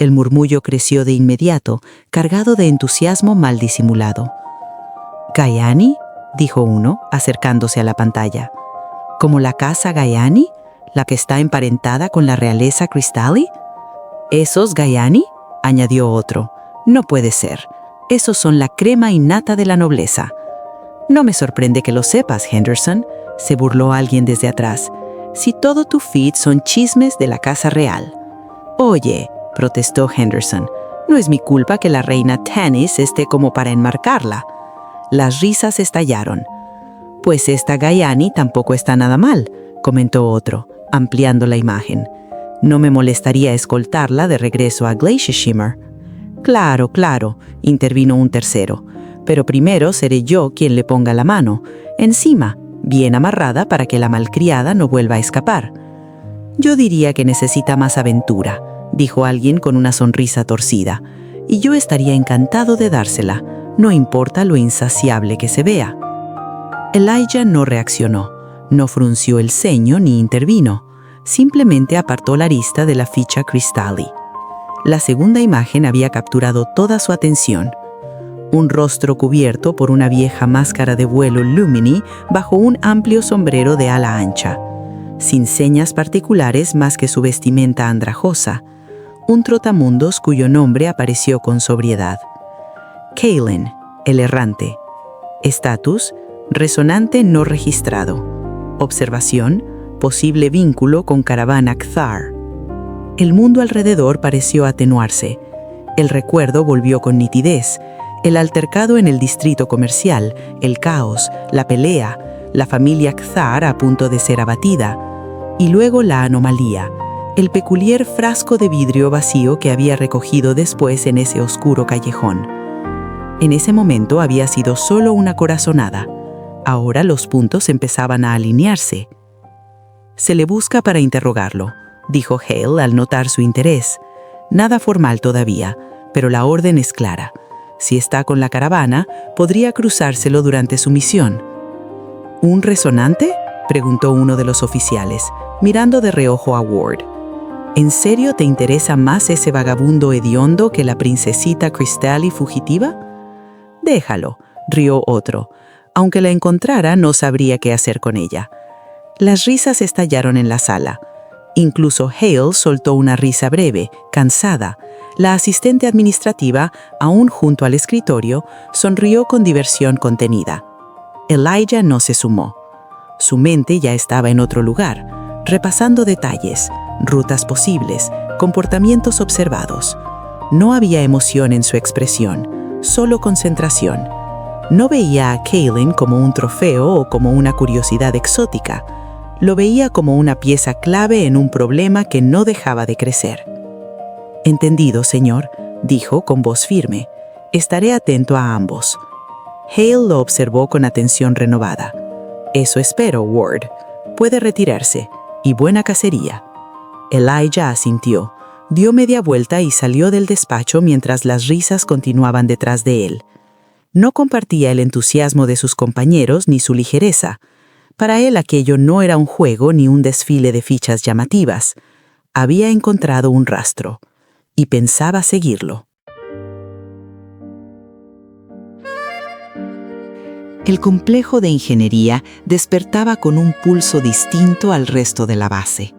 El murmullo creció de inmediato, cargado de entusiasmo mal disimulado. «¿Gayani?», dijo uno, acercándose a la pantalla. «¿Como la casa Gayani? ¿La que está emparentada con la realeza Crystali?» «¿Esos Gayani?», añadió otro. «No puede ser. Esos son la crema innata de la nobleza». «No me sorprende que lo sepas, Henderson», se burló alguien desde atrás. «Si todo tu feed son chismes de la casa real». «Oye», protestó Henderson, «no es mi culpa que la reina Tanis esté como para enmarcarla». Las risas estallaron. «Pues esta Gayani tampoco está nada mal», comentó otro, ampliando la imagen. «No me molestaría escoltarla de regreso a Glacier Shimmer». «Claro, claro», intervino un tercero, «pero primero seré yo quien le ponga la mano, encima, bien amarrada para que la malcriada no vuelva a escapar». «Yo diría que necesita más aventura», dijo alguien con una sonrisa torcida, «y yo estaría encantado de dársela, no importa lo insaciable que se vea». Elijah no reaccionó, no frunció el ceño ni intervino, simplemente apartó la arista de la ficha Crystali. La segunda imagen había capturado toda su atención. Un rostro cubierto por una vieja máscara de vuelo Lumini bajo un amplio sombrero de ala ancha, sin señas particulares más que su vestimenta andrajosa, un trotamundos cuyo nombre apareció con sobriedad. Kaelin, el errante. Estatus, resonante no registrado. Observación, posible vínculo con caravana Kthar. El mundo alrededor pareció atenuarse. El recuerdo volvió con nitidez. El altercado en el distrito comercial, el caos, la pelea, la familia Kthar a punto de ser abatida. Y luego la anomalía, el peculiar frasco de vidrio vacío que había recogido después en ese oscuro callejón. En ese momento había sido solo una corazonada. Ahora los puntos empezaban a alinearse. «Se le busca para interrogarlo», dijo Hale al notar su interés. «Nada formal todavía, pero la orden es clara. Si está con la caravana, podría cruzárselo durante su misión». «¿Un resonante?», preguntó uno de los oficiales, mirando de reojo a Ward. «¿En serio te interesa más ese vagabundo hediondo que la princesita Crystali fugitiva?» «Déjalo», rió otro. «Aunque la encontrara, no sabría qué hacer con ella». Las risas estallaron en la sala. Incluso Hale soltó una risa breve, cansada. La asistente administrativa, aún junto al escritorio, sonrió con diversión contenida. Elijah no se sumó. Su mente ya estaba en otro lugar, repasando detalles, rutas posibles, comportamientos observados. No había emoción en su expresión, solo concentración. No veía a Kaylin como un trofeo o como una curiosidad exótica. Lo veía como una pieza clave en un problema que no dejaba de crecer. «Entendido, señor», dijo con voz firme. «Estaré atento a ambos». Hale lo observó con atención renovada. «Eso espero, Ward. Puede retirarse. Y buena cacería». Elijah asintió, dio media vuelta y salió del despacho mientras las risas continuaban detrás de él. No compartía el entusiasmo de sus compañeros ni su ligereza. Para él aquello no era un juego ni un desfile de fichas llamativas. Había encontrado un rastro y pensaba seguirlo. El complejo de ingeniería despertaba con un pulso distinto al resto de la base.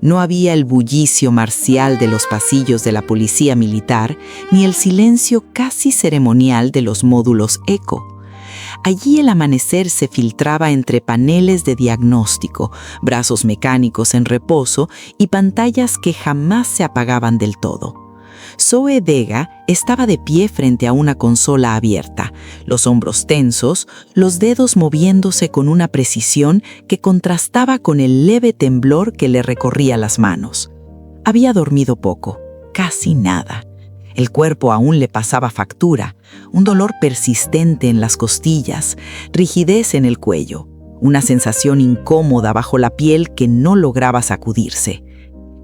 No había el bullicio marcial de los pasillos de la policía militar, ni el silencio casi ceremonial de los módulos ECO. Allí el amanecer se filtraba entre paneles de diagnóstico, brazos mecánicos en reposo y pantallas que jamás se apagaban del todo. Zoe Vega estaba de pie frente a una consola abierta, los hombros tensos, los dedos moviéndose con una precisión que contrastaba con el leve temblor que le recorría las manos. Había dormido poco, casi nada. El cuerpo aún le pasaba factura, un dolor persistente en las costillas, rigidez en el cuello, una sensación incómoda bajo la piel que no lograba sacudirse.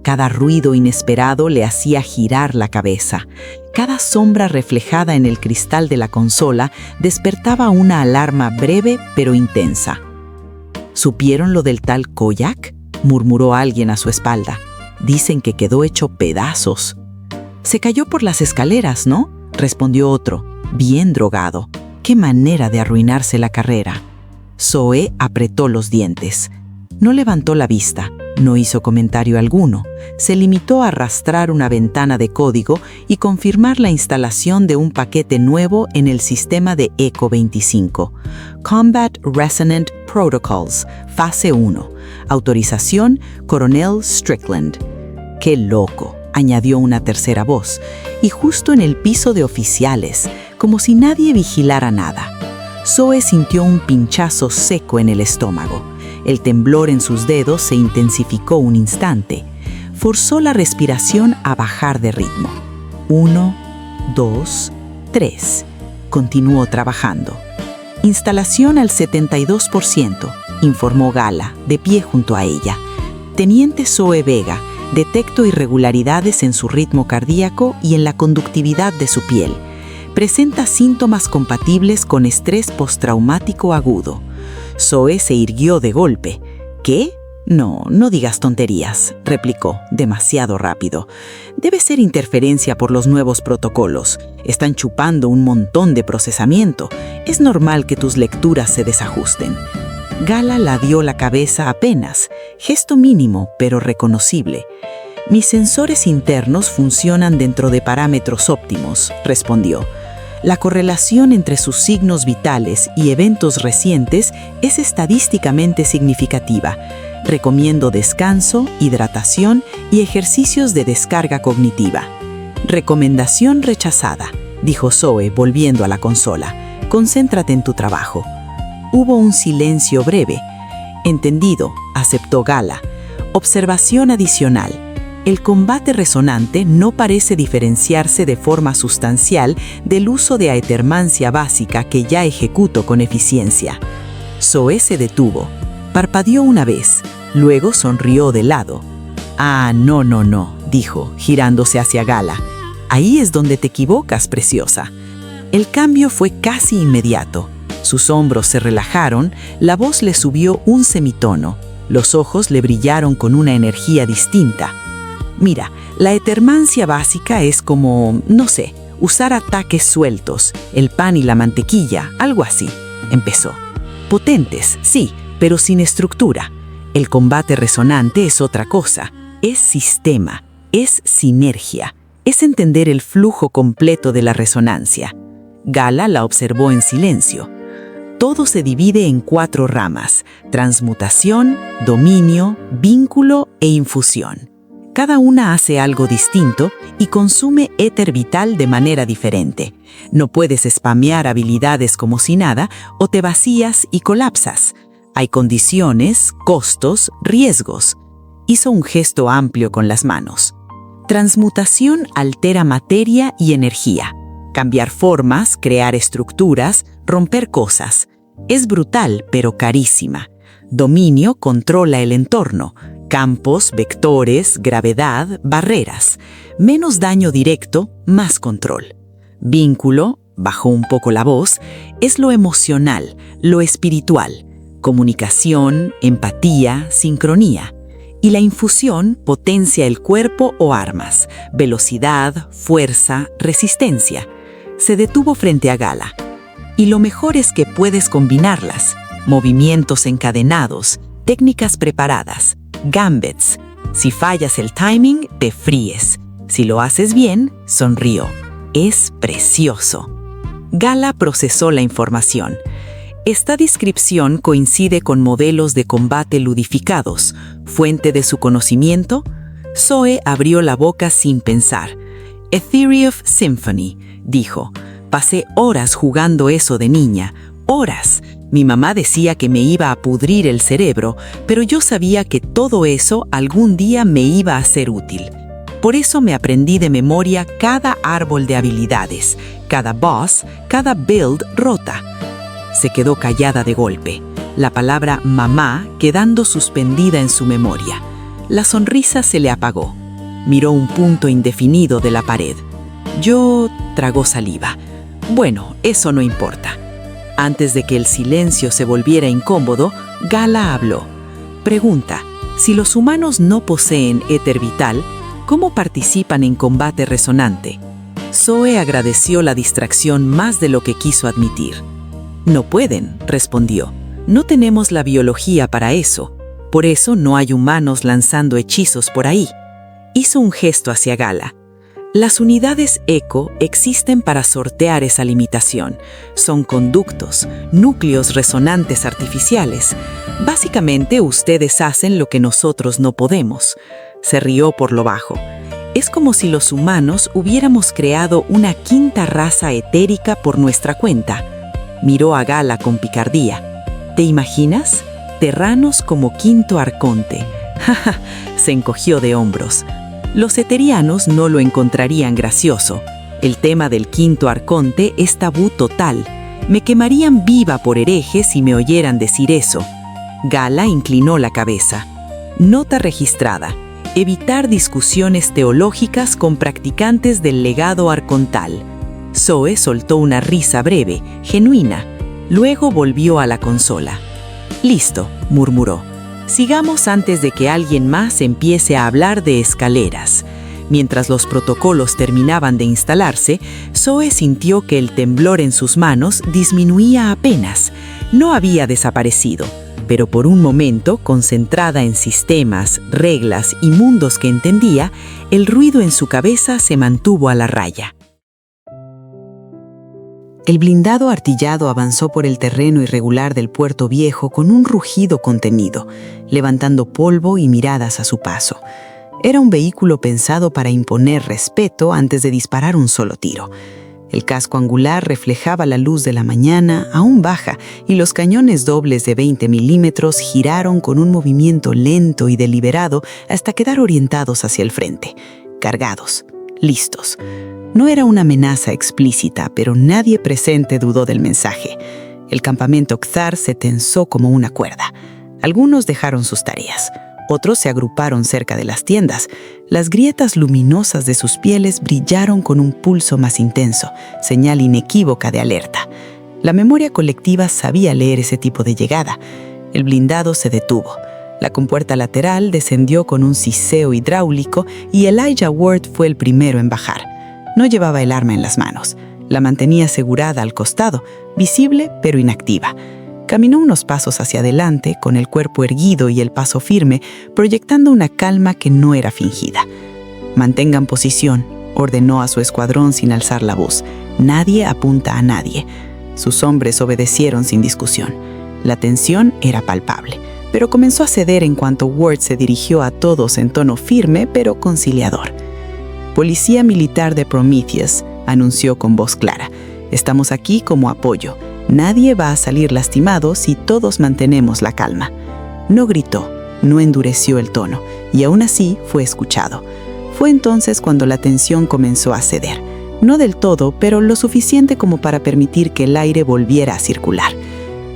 Cada ruido inesperado le hacía girar la cabeza. Cada sombra reflejada en el cristal de la consola despertaba una alarma breve pero intensa. ¿Supieron lo del tal Koyak?, murmuró alguien a su espalda. Dicen que quedó hecho pedazos. Se cayó por las escaleras, ¿no?, respondió otro, bien drogado. ¡Qué manera de arruinarse la carrera! Zoe apretó los dientes. No levantó la vista, no hizo comentario alguno. Se limitó a arrastrar una ventana de código y confirmar la instalación de un paquete nuevo en el sistema de ECO 25. Combat Resonant Protocols, fase 1. Autorización, Coronel Strickland. ¡Qué loco!, añadió una tercera voz, y justo en el piso de oficiales, como si nadie vigilara nada. Zoe sintió un pinchazo seco en el estómago. El temblor en sus dedos se intensificó un instante. Forzó la respiración a bajar de ritmo. 1, 2, 3. Continuó trabajando. Instalación al 72%, informó Gala, de pie junto a ella. Teniente Zoe Vega, detecto irregularidades en su ritmo cardíaco y en la conductividad de su piel. Presenta síntomas compatibles con estrés postraumático agudo. Zoe se irguió de golpe. ¿Qué? No digas tonterías, replicó, demasiado rápido. Debe ser interferencia por los nuevos protocolos. Están chupando un montón de procesamiento. Es normal que tus lecturas se desajusten. Gala ladeó la cabeza apenas, gesto mínimo pero reconocible. Mis sensores internos funcionan dentro de parámetros óptimos, respondió. La correlación entre sus signos vitales y eventos recientes es estadísticamente significativa. Recomiendo descanso, hidratación y ejercicios de descarga cognitiva. Recomendación rechazada, dijo Zoe volviendo a la consola. Concéntrate en tu trabajo. Hubo un silencio breve. Entendido, aceptó Gala. Observación adicional. El combate resonante no parece diferenciarse de forma sustancial del uso de aetermancia básica que ya ejecuto con eficiencia. Zoe se detuvo. Parpadeó una vez, luego sonrió de lado. «Ah, no», dijo, girándose hacia Gala. «Ahí es donde te equivocas, preciosa». El cambio fue casi inmediato. Sus hombros se relajaron, la voz le subió un semitono. Los ojos le brillaron con una energía distinta. «Mira, la aetermancia básica es como, no sé, usar ataques sueltos, el pan y la mantequilla, algo así», empezó. «Potentes, sí, pero sin estructura. El combate resonante es otra cosa. Es sistema, es sinergia, es entender el flujo completo de la resonancia». Gala la observó en silencio. Todo se divide en 4 ramas: transmutación, dominio, vínculo e infusión. Cada una hace algo distinto y consume éter vital de manera diferente. No puedes spamear habilidades como si nada o te vacías y colapsas. Hay condiciones, costos, riesgos. Hizo un gesto amplio con las manos. Transmutación altera materia y energía. Cambiar formas, crear estructuras, romper cosas. Es brutal, pero carísima. Dominio controla el entorno. Campos, vectores, gravedad, barreras. Menos daño directo, más control. Vínculo, bajó un poco la voz, es lo emocional, lo espiritual. Comunicación, empatía, sincronía. Y la infusión potencia el cuerpo o armas. Velocidad, fuerza, resistencia. Se detuvo frente a Gala. Y lo mejor es que puedes combinarlas. Movimientos encadenados, técnicas preparadas. Gambits. Si fallas el timing, te fríes. Si lo haces bien, sonrió. Es precioso. Gala procesó la información. Esta descripción coincide con modelos de combate ludificados. ¿Fuente de su conocimiento? Zoe abrió la boca sin pensar. A Theory of Symphony, dijo. Pasé horas jugando eso de niña. Horas. Mi mamá decía que me iba a pudrir el cerebro, pero yo sabía que todo eso algún día me iba a ser útil. Por eso me aprendí de memoria cada árbol de habilidades, cada boss, cada build rota. Se quedó callada de golpe, la palabra mamá quedando suspendida en su memoria. La sonrisa se le apagó. Miró un punto indefinido de la pared. Tragó saliva. Bueno, eso no importa. Antes de que el silencio se volviera incómodo, Gala habló. Pregunta, si los humanos no poseen éter vital, ¿cómo participan en combate resonante? Zoe agradeció la distracción más de lo que quiso admitir. No pueden, respondió. No tenemos la biología para eso. Por eso no hay humanos lanzando hechizos por ahí. Hizo un gesto hacia Gala. Las unidades ECO existen para sortear esa limitación. Son conductos, núcleos resonantes artificiales. Básicamente, ustedes hacen lo que nosotros no podemos. Se rió por lo bajo. Es como si los humanos hubiéramos creado una quinta raza etérica por nuestra cuenta. Miró a Gala con picardía. ¿Te imaginas? Terranos como quinto arconte. Se encogió de hombros. Los eterianos no lo encontrarían gracioso. El tema del quinto arconte es tabú total. Me quemarían viva por hereje si me oyeran decir eso. Gala inclinó la cabeza. Nota registrada. Evitar discusiones teológicas con practicantes del legado arcontal. Zoe soltó una risa breve, genuina. Luego volvió a la consola. Listo, murmuró. Sigamos antes de que alguien más empiece a hablar de escaleras. Mientras los protocolos terminaban de instalarse, Zoe sintió que el temblor en sus manos disminuía apenas. No había desaparecido, pero por un momento, concentrada en sistemas, reglas y mundos que entendía, el ruido en su cabeza se mantuvo a la raya. El blindado artillado avanzó por el terreno irregular del puerto viejo con un rugido contenido, levantando polvo y miradas a su paso. Era un vehículo pensado para imponer respeto antes de disparar un solo tiro. El casco angular reflejaba la luz de la mañana, aún baja, y los cañones dobles de 20 milímetros giraron con un movimiento lento y deliberado hasta quedar orientados hacia el frente, cargados, listos. No era una amenaza explícita, pero nadie presente dudó del mensaje. El campamento Xar se tensó como una cuerda. Algunos dejaron sus tareas. Otros se agruparon cerca de las tiendas. Las grietas luminosas de sus pieles brillaron con un pulso más intenso, señal inequívoca de alerta. La memoria colectiva sabía leer ese tipo de llegada. El blindado se detuvo. La compuerta lateral descendió con un siseo hidráulico y Elijah Ward fue el primero en bajar. No llevaba el arma en las manos. La mantenía asegurada al costado, visible pero inactiva. Caminó unos pasos hacia adelante, con el cuerpo erguido y el paso firme, proyectando una calma que no era fingida. «Mantengan posición», ordenó a su escuadrón sin alzar la voz. «Nadie apunta a nadie». Sus hombres obedecieron sin discusión. La tensión era palpable. pero comenzó a ceder en cuanto Ward se dirigió a todos en tono firme pero conciliador. «Policía militar de Prometheus», anunció con voz clara. «Estamos aquí como apoyo. Nadie va a salir lastimado si todos mantenemos la calma». No gritó, no endureció el tono, y aún así fue escuchado. Fue entonces cuando la tensión comenzó a ceder. No del todo, pero lo suficiente como para permitir que el aire volviera a circular.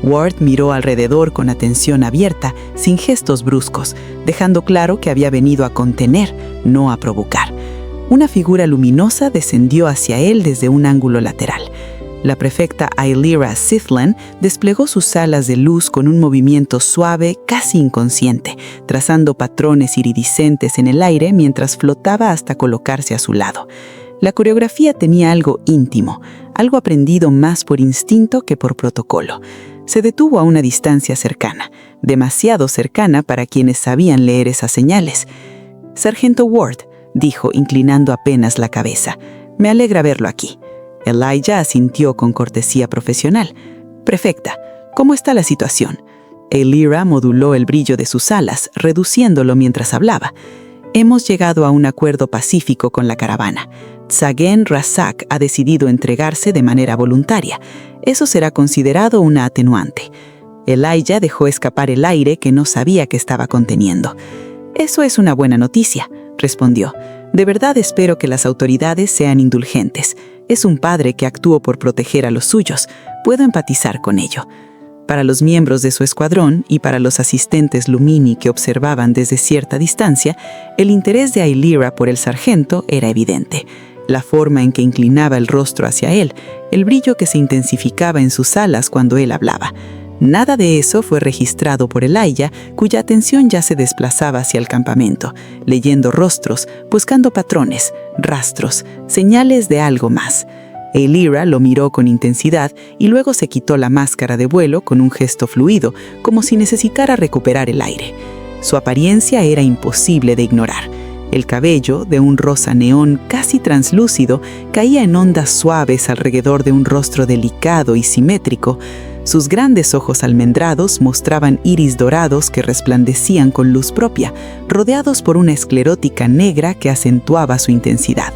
Ward miró alrededor con atención abierta, sin gestos bruscos, dejando claro que había venido a contener, no a provocar. Una figura luminosa descendió hacia él desde un ángulo lateral. La prefecta Ailira Sithlan desplegó sus alas de luz con un movimiento suave, casi inconsciente, trazando patrones iridiscentes en el aire mientras flotaba hasta colocarse a su lado. La coreografía tenía algo íntimo, algo aprendido más por instinto que por protocolo. Se detuvo a una distancia cercana, demasiado cercana para quienes sabían leer esas señales. «Sargento Ward», dijo, inclinando apenas la cabeza. «Me alegra verlo aquí». Elijah asintió con cortesía profesional. «Prefecta, ¿cómo está la situación?» Ailira moduló el brillo de sus alas, reduciéndolo mientras hablaba. «Hemos llegado a un acuerdo pacífico con la caravana. Tzagen Razak ha decidido entregarse de manera voluntaria. Eso será considerado una atenuante». Elijah dejó escapar el aire que no sabía que estaba conteniendo. «Eso es una buena noticia», respondió. «De verdad espero que las autoridades sean indulgentes. Es un padre que actuó por proteger a los suyos. Puedo empatizar con ello». Para los miembros de su escuadrón y para los asistentes Lumini que observaban desde cierta distancia, el interés de Ailira por el sargento era evidente. La forma en que inclinaba el rostro hacia él, el brillo que se intensificaba en sus alas cuando él hablaba. Nada de eso fue registrado por Elijah, cuya atención ya se desplazaba hacia el campamento, leyendo rostros, buscando patrones, rastros, señales de algo más. Ailira lo miró con intensidad y luego se quitó la máscara de vuelo con un gesto fluido, como si necesitara recuperar el aire. Su apariencia era imposible de ignorar. El cabello, de un rosa neón casi translúcido, caía en ondas suaves alrededor de un rostro delicado y simétrico. Sus grandes ojos almendrados mostraban iris dorados que resplandecían con luz propia, rodeados por una esclerótica negra que acentuaba su intensidad.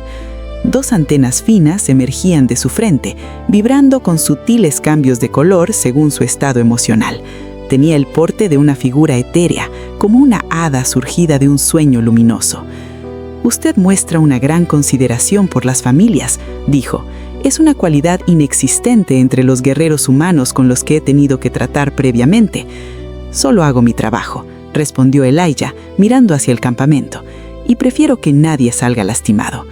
2 antenas finas emergían de su frente, vibrando con sutiles cambios de color según su estado emocional. Tenía el porte de una figura etérea, como una hada surgida de un sueño luminoso. «Usted muestra una gran consideración por las familias», dijo. «Es una cualidad inexistente entre los guerreros humanos con los que he tenido que tratar previamente». «Solo hago mi trabajo», respondió Elijah, mirando hacia el campamento, «y prefiero que nadie salga lastimado».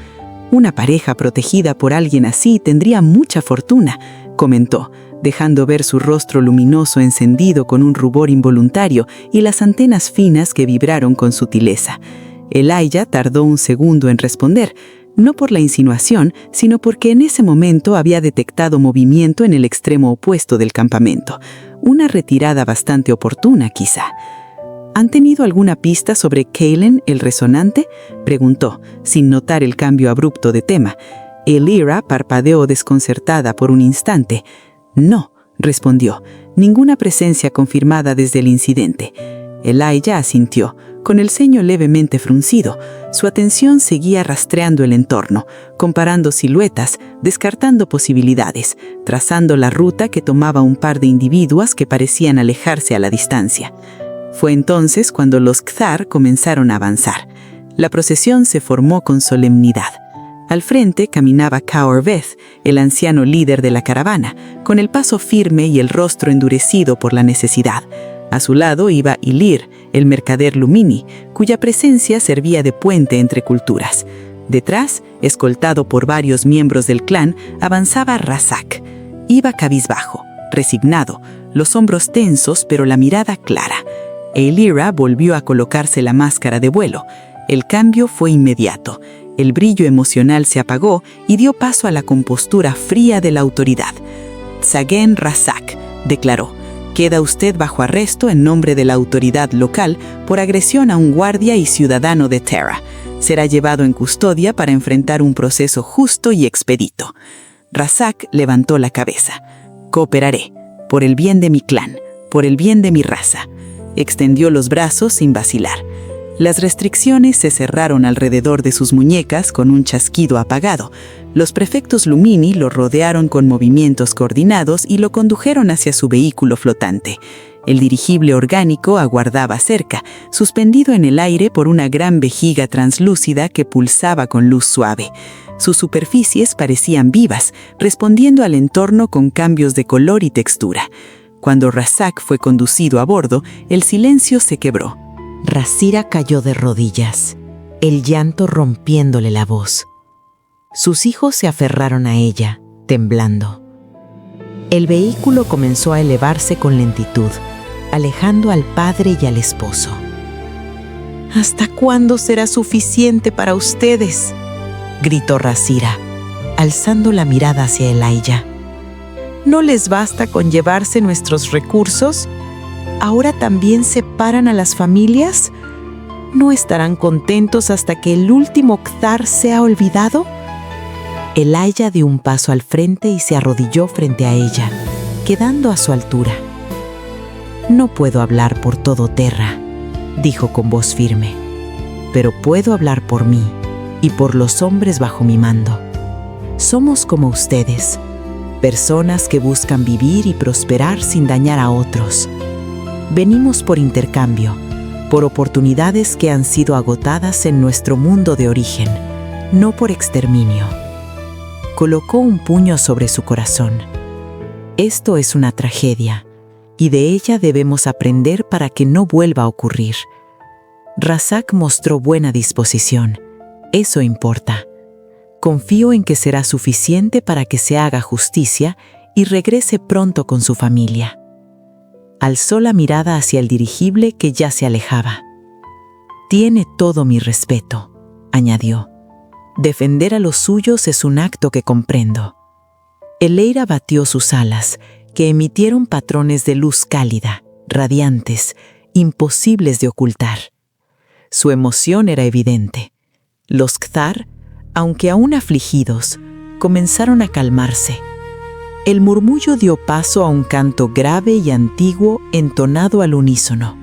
«Una pareja protegida por alguien así tendría mucha fortuna», comentó, dejando ver su rostro luminoso encendido con un rubor involuntario y las antenas finas que vibraron con sutileza. Elijah tardó un segundo en responder, no por la insinuación, sino porque en ese momento había detectado movimiento en el extremo opuesto del campamento. Una retirada bastante oportuna, quizá. «¿Han tenido alguna pista sobre Kalen, el resonante?», preguntó, sin notar el cambio abrupto de tema. Ailira parpadeó desconcertada por un instante. «No», respondió, «ninguna presencia confirmada desde el incidente». Elijah asintió, con el ceño levemente fruncido. Su atención seguía rastreando el entorno, comparando siluetas, descartando posibilidades, trazando la ruta que tomaba un par de individuos que parecían alejarse a la distancia. Fue entonces cuando los Kthar comenzaron a avanzar. La procesión se formó con solemnidad. Al frente caminaba Kaor Beth, el anciano líder de la caravana, con el paso firme y el rostro endurecido por la necesidad. A su lado iba Ilir, el mercader Lumini, cuya presencia servía de puente entre culturas. Detrás, escoltado por varios miembros del clan, avanzaba Razak. Iba cabizbajo, resignado, los hombros tensos pero la mirada clara. Ailira volvió a colocarse la máscara de vuelo. El cambio fue inmediato. El brillo emocional se apagó y dio paso a la compostura fría de la autoridad. «Tzagen Razak», declaró, «queda usted bajo arresto en nombre de la autoridad local por agresión a un guardia y ciudadano de Terra. Será llevado en custodia para enfrentar un proceso justo y expedito». Razak levantó la cabeza. «Cooperaré, por el bien de mi clan, por el bien de mi raza». Extendió los brazos sin vacilar. Las restricciones se cerraron alrededor de sus muñecas con un chasquido apagado. Los prefectos Lumini lo rodearon con movimientos coordinados y lo condujeron hacia su vehículo flotante. El dirigible orgánico aguardaba cerca, suspendido en el aire por una gran vejiga translúcida que pulsaba con luz suave. Sus superficies parecían vivas, respondiendo al entorno con cambios de color y textura. Cuando Razak fue conducido a bordo, el silencio se quebró. Razira cayó de rodillas, el llanto rompiéndole la voz. Sus hijos se aferraron a ella, temblando. El vehículo comenzó a elevarse con lentitud, alejando al padre y al esposo. ¿Hasta cuándo será suficiente para ustedes?, gritó Razira, alzando la mirada hacia Elijah. ¿No les basta con llevarse nuestros recursos? ¿Ahora también separan a las familias? ¿No estarán contentos hasta que el último Kthar sea olvidado? Elijah dio un paso al frente y se arrodilló frente a ella, quedando a su altura. No puedo hablar por todo Terra, dijo con voz firme, pero puedo hablar por mí y por los hombres bajo mi mando. Somos como ustedes, personas que buscan vivir y prosperar sin dañar a otros. Venimos por intercambio, por oportunidades que han sido agotadas en nuestro mundo de origen, no por exterminio. Colocó un puño sobre su corazón. Esto es una tragedia, y de ella debemos aprender para que no vuelva a ocurrir. Razak mostró buena disposición. Eso importa. Confío en que será suficiente para que se haga justicia y regrese pronto con su familia. Alzó la mirada hacia el dirigible que ya se alejaba. Tiene todo mi respeto, añadió. Defender a los suyos es un acto que comprendo. El Eira batió sus alas, que emitieron patrones de luz cálida, radiantes, imposibles de ocultar. Su emoción era evidente. Los Kthar, aunque aún afligidos, comenzaron a calmarse. El murmullo dio paso a un canto grave y antiguo entonado al unísono.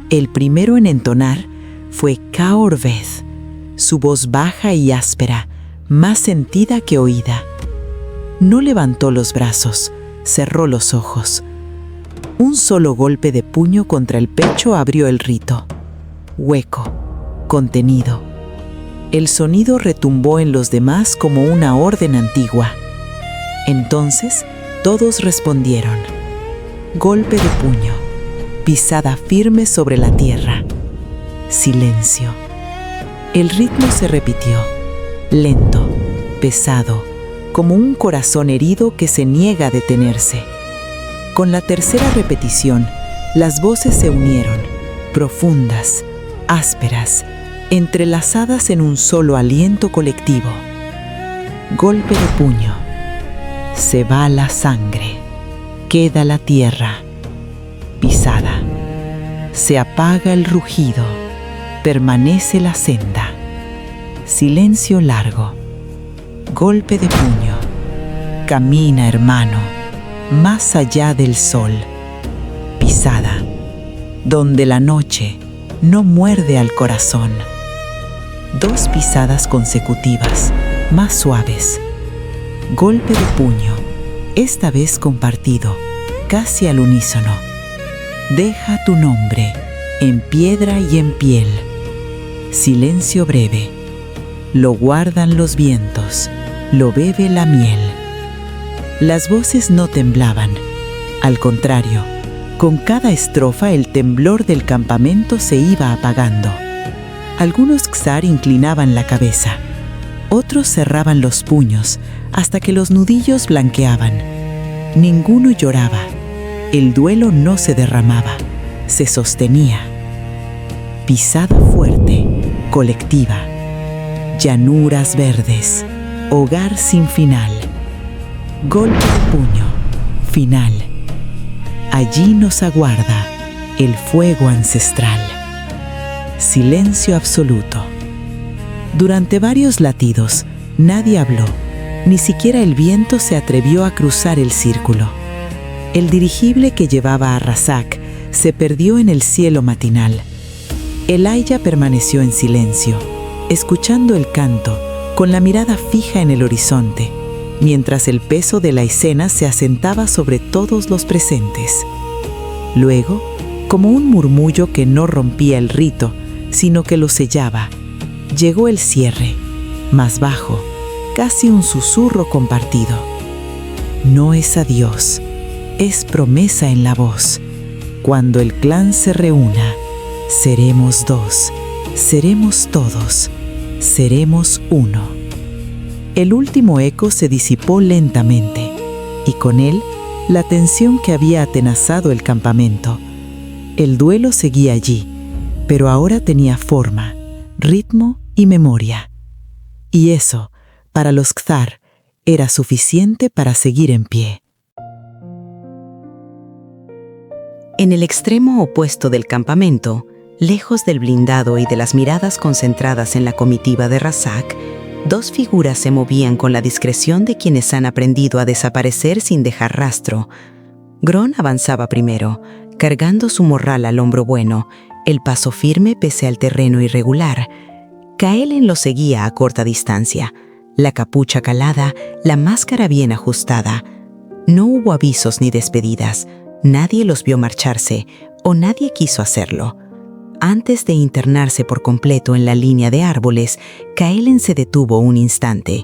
El primero en entonar fue Kaorveth, su voz baja y áspera, más sentida que oída. No levantó los brazos, cerró los ojos. Un solo golpe de puño contra el pecho abrió el rito. Hueco, contenido. El sonido retumbó en los demás como una orden antigua. Entonces, todos respondieron. Golpe de puño, pisada firme sobre la tierra. Silencio. El ritmo se repitió, lento, pesado, como un corazón herido que se niega a detenerse. Con la tercera repetición, las voces se unieron, profundas, ásperas, entrelazadas en un solo aliento colectivo. Golpe de puño. Se va la sangre, queda la tierra, pisada. Se apaga el rugido, permanece la senda. Silencio largo. Golpe de puño. Camina, hermano, más allá del sol. Pisada, donde la noche no muerde al corazón. Dos pisadas consecutivas, más suaves. Golpe de puño, esta vez compartido, casi al unísono. Deja tu nombre, en piedra y en piel. Silencio breve. Lo guardan los vientos, lo bebe la miel. Las voces no temblaban. Al contrario, con cada estrofa el temblor del campamento se iba apagando. Algunos Kthar inclinaban la cabeza. Otros cerraban los puños hasta que los nudillos blanqueaban. Ninguno lloraba. El duelo no se derramaba, se sostenía. Pisada fuerte, colectiva. Llanuras verdes, hogar sin final. Golpe de puño, final. Allí nos aguarda el fuego ancestral. Silencio absoluto. Durante varios latidos, nadie habló. Ni siquiera el viento se atrevió a cruzar el círculo. El dirigible que llevaba a Razak se perdió en el cielo matinal. Elijah permaneció en silencio, escuchando el canto, con la mirada fija en el horizonte, mientras el peso de la escena se asentaba sobre todos los presentes. Luego, como un murmullo que no rompía el rito, sino que lo sellaba, llegó el cierre, más bajo, casi un susurro compartido. No es adiós, es promesa en la voz. Cuando el clan se reúna, seremos dos, seremos todos, seremos uno. El último eco se disipó lentamente, y con él la tensión que había atenazado el campamento. El duelo seguía allí, pero ahora tenía forma, ritmo y memoria. Y eso, para los Kthar, era suficiente para seguir en pie. En el extremo opuesto del campamento, lejos del blindado y de las miradas concentradas en la comitiva de Razak, dos figuras se movían con la discreción de quienes han aprendido a desaparecer sin dejar rastro. Gron avanzaba primero, cargando su morral al hombro bueno, el paso firme pese al terreno irregular. Kaelen lo seguía a corta distancia, la capucha calada, la máscara bien ajustada. No hubo avisos ni despedidas, nadie los vio marcharse, o nadie quiso hacerlo. Antes de internarse por completo en la línea de árboles, Kaelen se detuvo un instante.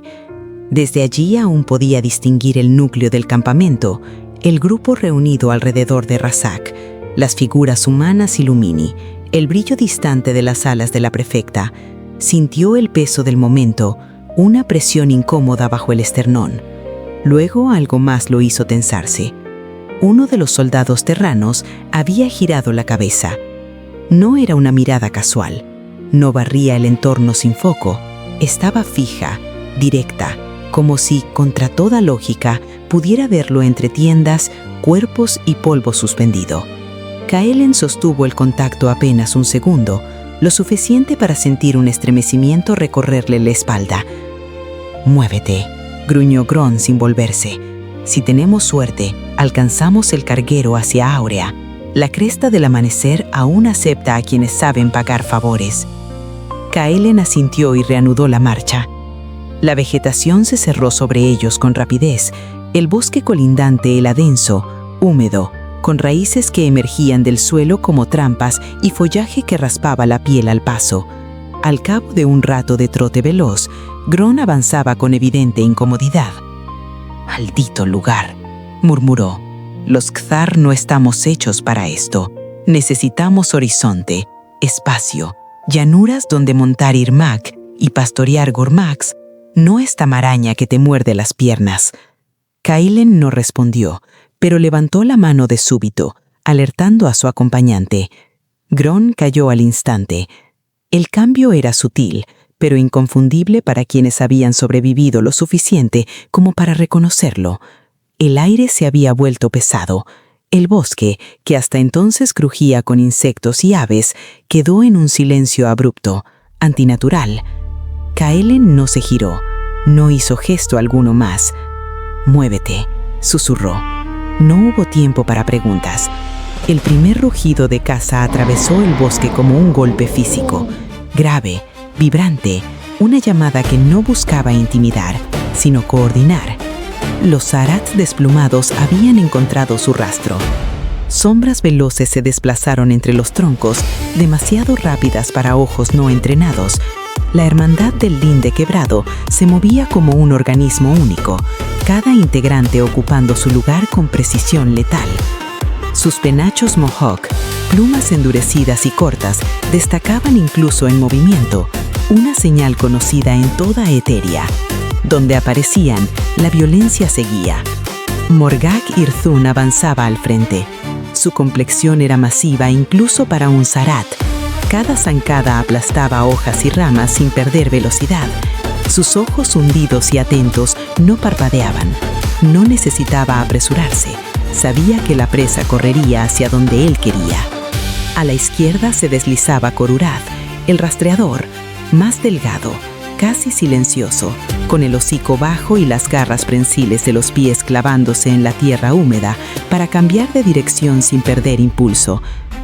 Desde allí aún podía distinguir el núcleo del campamento, el grupo reunido alrededor de Razak, las figuras humanas y Lumini, el brillo distante de las alas de la prefecta. Sintió el peso del momento, una presión incómoda bajo el esternón. Luego algo más lo hizo tensarse. Uno de los soldados terranos había girado la cabeza. No era una mirada casual. No barría el entorno sin foco. Estaba fija, directa, como si, contra toda lógica, pudiera verlo entre tiendas, cuerpos y polvo suspendido. Kaelen sostuvo el contacto apenas un segundo, lo suficiente para sentir un estremecimiento recorrerle la espalda. «Muévete», gruñó Gron sin volverse. «Si tenemos suerte, alcanzamos el carguero hacia Áurea. La cresta del amanecer aún acepta a quienes saben pagar favores». Kaelen asintió y reanudó la marcha. La vegetación se cerró sobre ellos con rapidez. El bosque colindante era denso, húmedo, con raíces que emergían del suelo como trampas y follaje que raspaba la piel al paso. Al cabo de un rato de trote veloz, Gron avanzaba con evidente incomodidad. «Maldito lugar», murmuró. «Los Kthar no estamos hechos para esto. Necesitamos horizonte, espacio, llanuras donde montar Irmak y pastorear Gormax, no esta maraña que te muerde las piernas». Kaelen no respondió, pero levantó la mano de súbito, alertando a su acompañante. Gron cayó al instante. El cambio era sutil, pero inconfundible para quienes habían sobrevivido lo suficiente como para reconocerlo. El aire se había vuelto pesado. El bosque, que hasta entonces crujía con insectos y aves, quedó en un silencio abrupto, antinatural. Kaelen no se giró, no hizo gesto alguno más. «Muévete», susurró. No hubo tiempo para preguntas. El primer rugido de caza atravesó el bosque como un golpe físico, grave, vibrante, una llamada que no buscaba intimidar, sino coordinar. Los Zarats desplumados habían encontrado su rastro. Sombras veloces se desplazaron entre los troncos, demasiado rápidas para ojos no entrenados. La hermandad del linde quebrado se movía como un organismo único, cada integrante ocupando su lugar con precisión letal. Sus penachos mohawk, plumas endurecidas y cortas, destacaban incluso en movimiento, una señal conocida en toda Eteria. Donde aparecían, la violencia seguía. Morgak Irzun avanzaba al frente. Su complexión era masiva incluso para un Zarat. Cada zancada aplastaba hojas y ramas sin perder velocidad. Sus ojos hundidos y atentos no parpadeaban. No necesitaba apresurarse. Sabía que la presa correría hacia donde él quería. A la izquierda se deslizaba Korurath, el rastreador, más delgado, casi silencioso, con el hocico bajo y las garras prensiles de los pies clavándose en la tierra húmeda para cambiar de dirección sin perder impulso.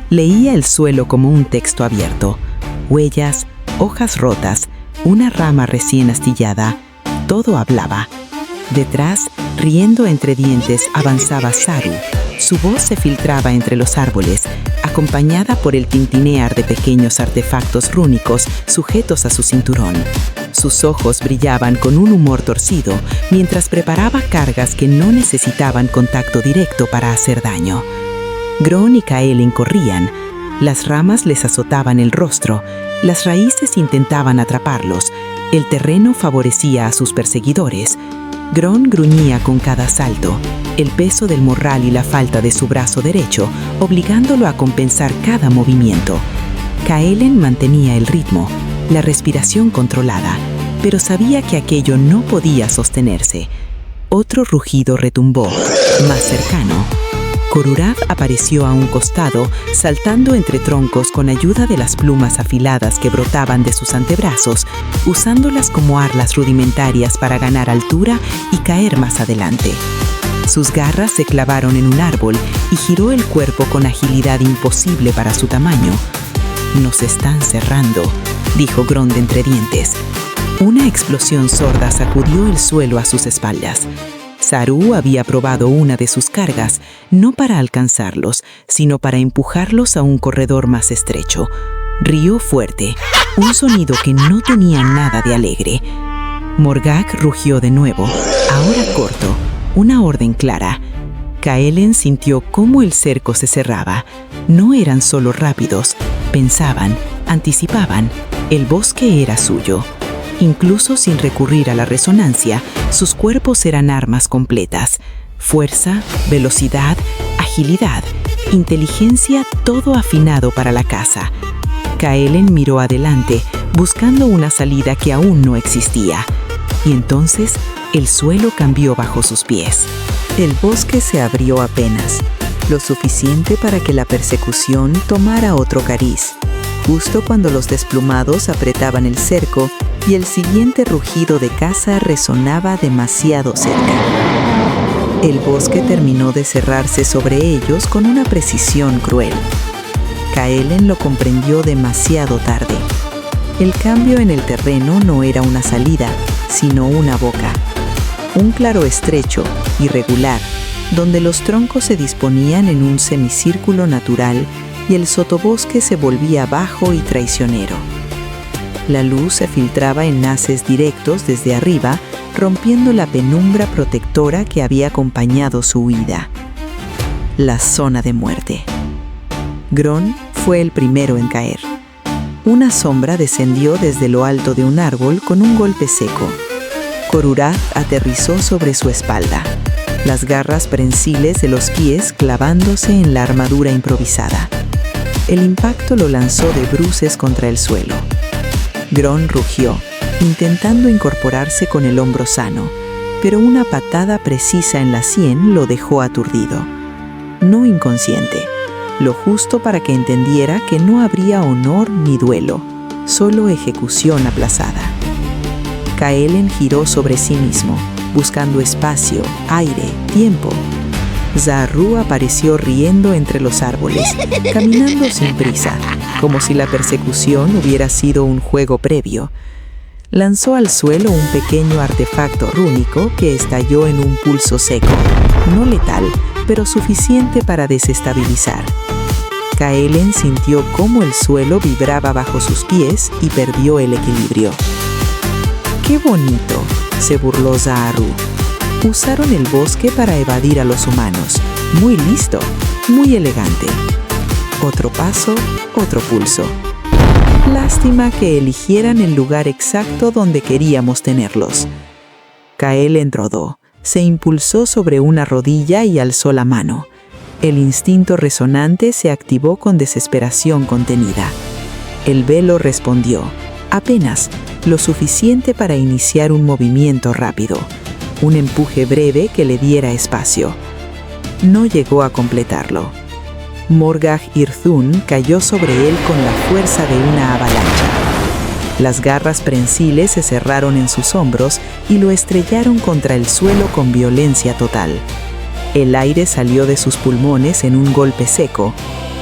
Leía el suelo como un texto abierto. Huellas, hojas rotas, una rama recién astillada. Todo hablaba. Detrás, riendo entre dientes, avanzaba Saru. Su voz se filtraba entre los árboles, acompañada por el tintinear de pequeños artefactos rúnicos sujetos a su cinturón. Sus ojos brillaban con un humor torcido mientras preparaba cargas que no necesitaban contacto directo para hacer daño. Gron y Kaelen corrían. Las ramas les azotaban el rostro, las raíces intentaban atraparlos, el terreno favorecía a sus perseguidores. Gron gruñía con cada salto, el peso del morral y la falta de su brazo derecho, obligándolo a compensar cada movimiento. Kaelen mantenía el ritmo, la respiración controlada, pero sabía que aquello no podía sostenerse. Otro rugido retumbó, más cercano. Korurath apareció a un costado, saltando entre troncos con ayuda de las plumas afiladas que brotaban de sus antebrazos, usándolas como arlas rudimentarias para ganar altura y caer más adelante. Sus garras se clavaron en un árbol y giró el cuerpo con agilidad imposible para su tamaño. «Nos están cerrando», dijo Gron de entre dientes. Una explosión sorda sacudió el suelo a sus espaldas. Saru había probado una de sus cargas, no para alcanzarlos, sino para empujarlos a un corredor más estrecho. Rió fuerte, un sonido que no tenía nada de alegre. Morgak rugió de nuevo, ahora corto, una orden clara. Kaelen sintió cómo el cerco se cerraba. No eran solo rápidos, pensaban, anticipaban. El bosque era suyo. Incluso sin recurrir a la resonancia, sus cuerpos eran armas completas. Fuerza, velocidad, agilidad, inteligencia, todo afinado para la caza. Kaelen miró adelante, buscando una salida que aún no existía. Y entonces, el suelo cambió bajo sus pies. El bosque se abrió apenas, lo suficiente para que la persecución tomara otro cariz. Justo cuando los desplumados apretaban el cerco y el siguiente rugido de caza resonaba demasiado cerca. El bosque terminó de cerrarse sobre ellos con una precisión cruel. Kaelen lo comprendió demasiado tarde. El cambio en el terreno no era una salida, sino una boca. Un claro estrecho, irregular, donde los troncos se disponían en un semicírculo natural y el sotobosque se volvía bajo y traicionero. La luz se filtraba en haces directos desde arriba, rompiendo la penumbra protectora que había acompañado su huida. La zona de muerte. Gron fue el primero en caer. Una sombra descendió desde lo alto de un árbol con un golpe seco. Korurath aterrizó sobre su espalda, las garras prensiles de los pies clavándose en la armadura improvisada. El impacto lo lanzó de bruces contra el suelo. Gron rugió, intentando incorporarse con el hombro sano, pero una patada precisa en la sien lo dejó aturdido. No inconsciente, lo justo para que entendiera que no habría honor ni duelo, solo ejecución aplazada. Kaelen giró sobre sí mismo, buscando espacio, aire, tiempo. Zaharru apareció riendo entre los árboles, caminando sin prisa, como si la persecución hubiera sido un juego previo. Lanzó al suelo un pequeño artefacto rúnico que estalló en un pulso seco, no letal, pero suficiente para desestabilizar. Kaelen sintió cómo el suelo vibraba bajo sus pies y perdió el equilibrio. ¡Qué bonito!, se burló Zaharru. Usaron el bosque para evadir a los humanos. Muy listo, muy elegante. Otro paso, otro pulso. Lástima que eligieran el lugar exacto donde queríamos tenerlos. Kaelen rodó, se impulsó sobre una rodilla y alzó la mano. El instinto resonante se activó con desesperación contenida. El velo respondió, apenas, lo suficiente para iniciar un movimiento rápido. Un empuje breve que le diera espacio. No llegó a completarlo. Morgak Irthun cayó sobre él con la fuerza de una avalancha. Las garras prensiles se cerraron en sus hombros y lo estrellaron contra el suelo con violencia total. El aire salió de sus pulmones en un golpe seco.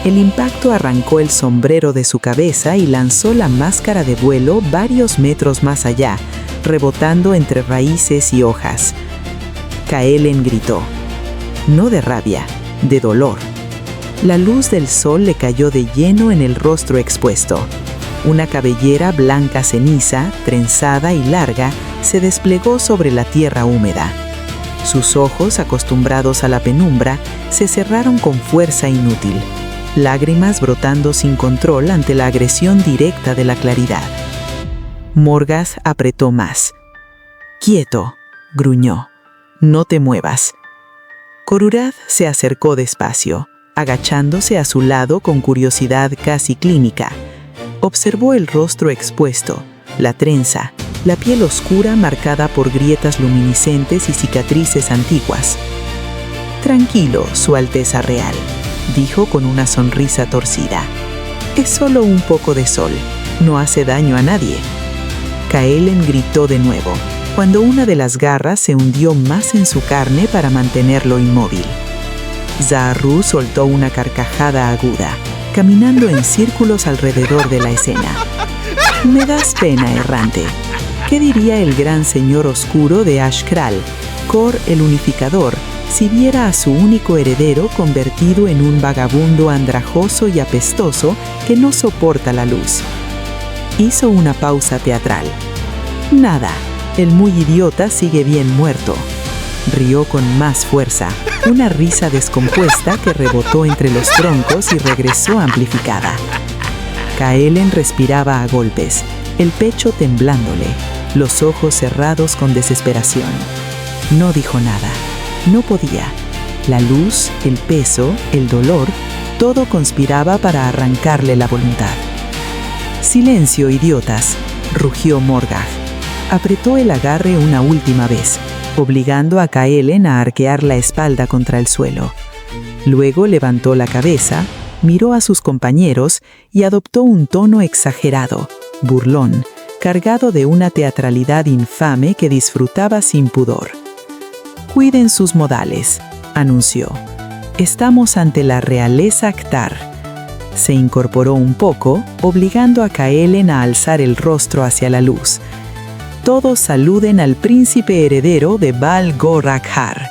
El impacto arrancó el sombrero de su cabeza y lanzó la máscara de vuelo varios metros más allá, rebotando entre raíces y hojas. Kaelen gritó, no de rabia, de dolor. La luz del sol le cayó de lleno en el rostro expuesto. Una cabellera blanca ceniza, trenzada y larga, se desplegó sobre la tierra húmeda. Sus ojos, acostumbrados a la penumbra, se cerraron con fuerza inútil, lágrimas brotando sin control ante la agresión directa de la claridad. Morgas apretó más. «Quieto», gruñó. «No te muevas». Korurath se acercó despacio, agachándose a su lado con curiosidad casi clínica. Observó el rostro expuesto, la trenza, la piel oscura marcada por grietas luminiscentes y cicatrices antiguas. «Tranquilo, Su Alteza Real», dijo con una sonrisa torcida. «Es solo un poco de sol, no hace daño a nadie». Kaelen gritó de nuevo, cuando una de las garras se hundió más en su carne para mantenerlo inmóvil. Zaharru soltó una carcajada aguda, caminando en círculos alrededor de la escena. «Me das pena, errante. ¿Qué diría el gran señor oscuro de Ashkral, Kor el Unificador, si viera a su único heredero convertido en un vagabundo andrajoso y apestoso que no soporta la luz?» Hizo una pausa teatral. «Nada, el muy idiota sigue bien muerto». Rió con más fuerza, una risa descompuesta que rebotó entre los troncos y regresó amplificada. Kaelen respiraba a golpes, el pecho temblándole, los ojos cerrados con desesperación. No dijo nada, no podía. La luz, el peso, el dolor, todo conspiraba para arrancarle la voluntad. «Silencio, idiotas», rugió Morgagh. Apretó el agarre una última vez, obligando a Kaelen a arquear la espalda contra el suelo. Luego levantó la cabeza, miró a sus compañeros y adoptó un tono exagerado, burlón, cargado de una teatralidad infame que disfrutaba sin pudor. «Cuiden sus modales», anunció. «Estamos ante la realeza Ktar». Se incorporó un poco, obligando a Kaelen a alzar el rostro hacia la luz. «Todos saluden al príncipe heredero de Val Gorakhar».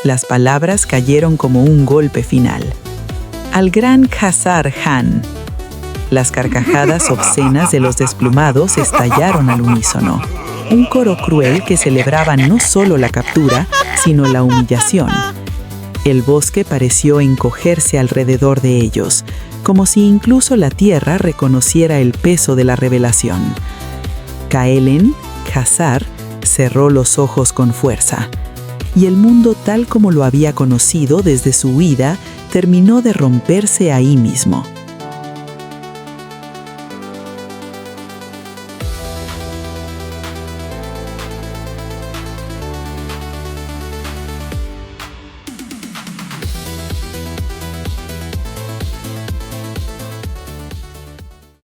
Las palabras cayeron como un golpe final. «Al gran Khazar Han». Las carcajadas obscenas de los desplumados estallaron al unísono. Un coro cruel que celebraba no solo la captura, sino la humillación. El bosque pareció encogerse alrededor de ellos, como si incluso la tierra reconociera el peso de la revelación. Kaelen, Khazar, cerró los ojos con fuerza, y el mundo tal como lo había conocido desde su huida terminó de romperse ahí mismo.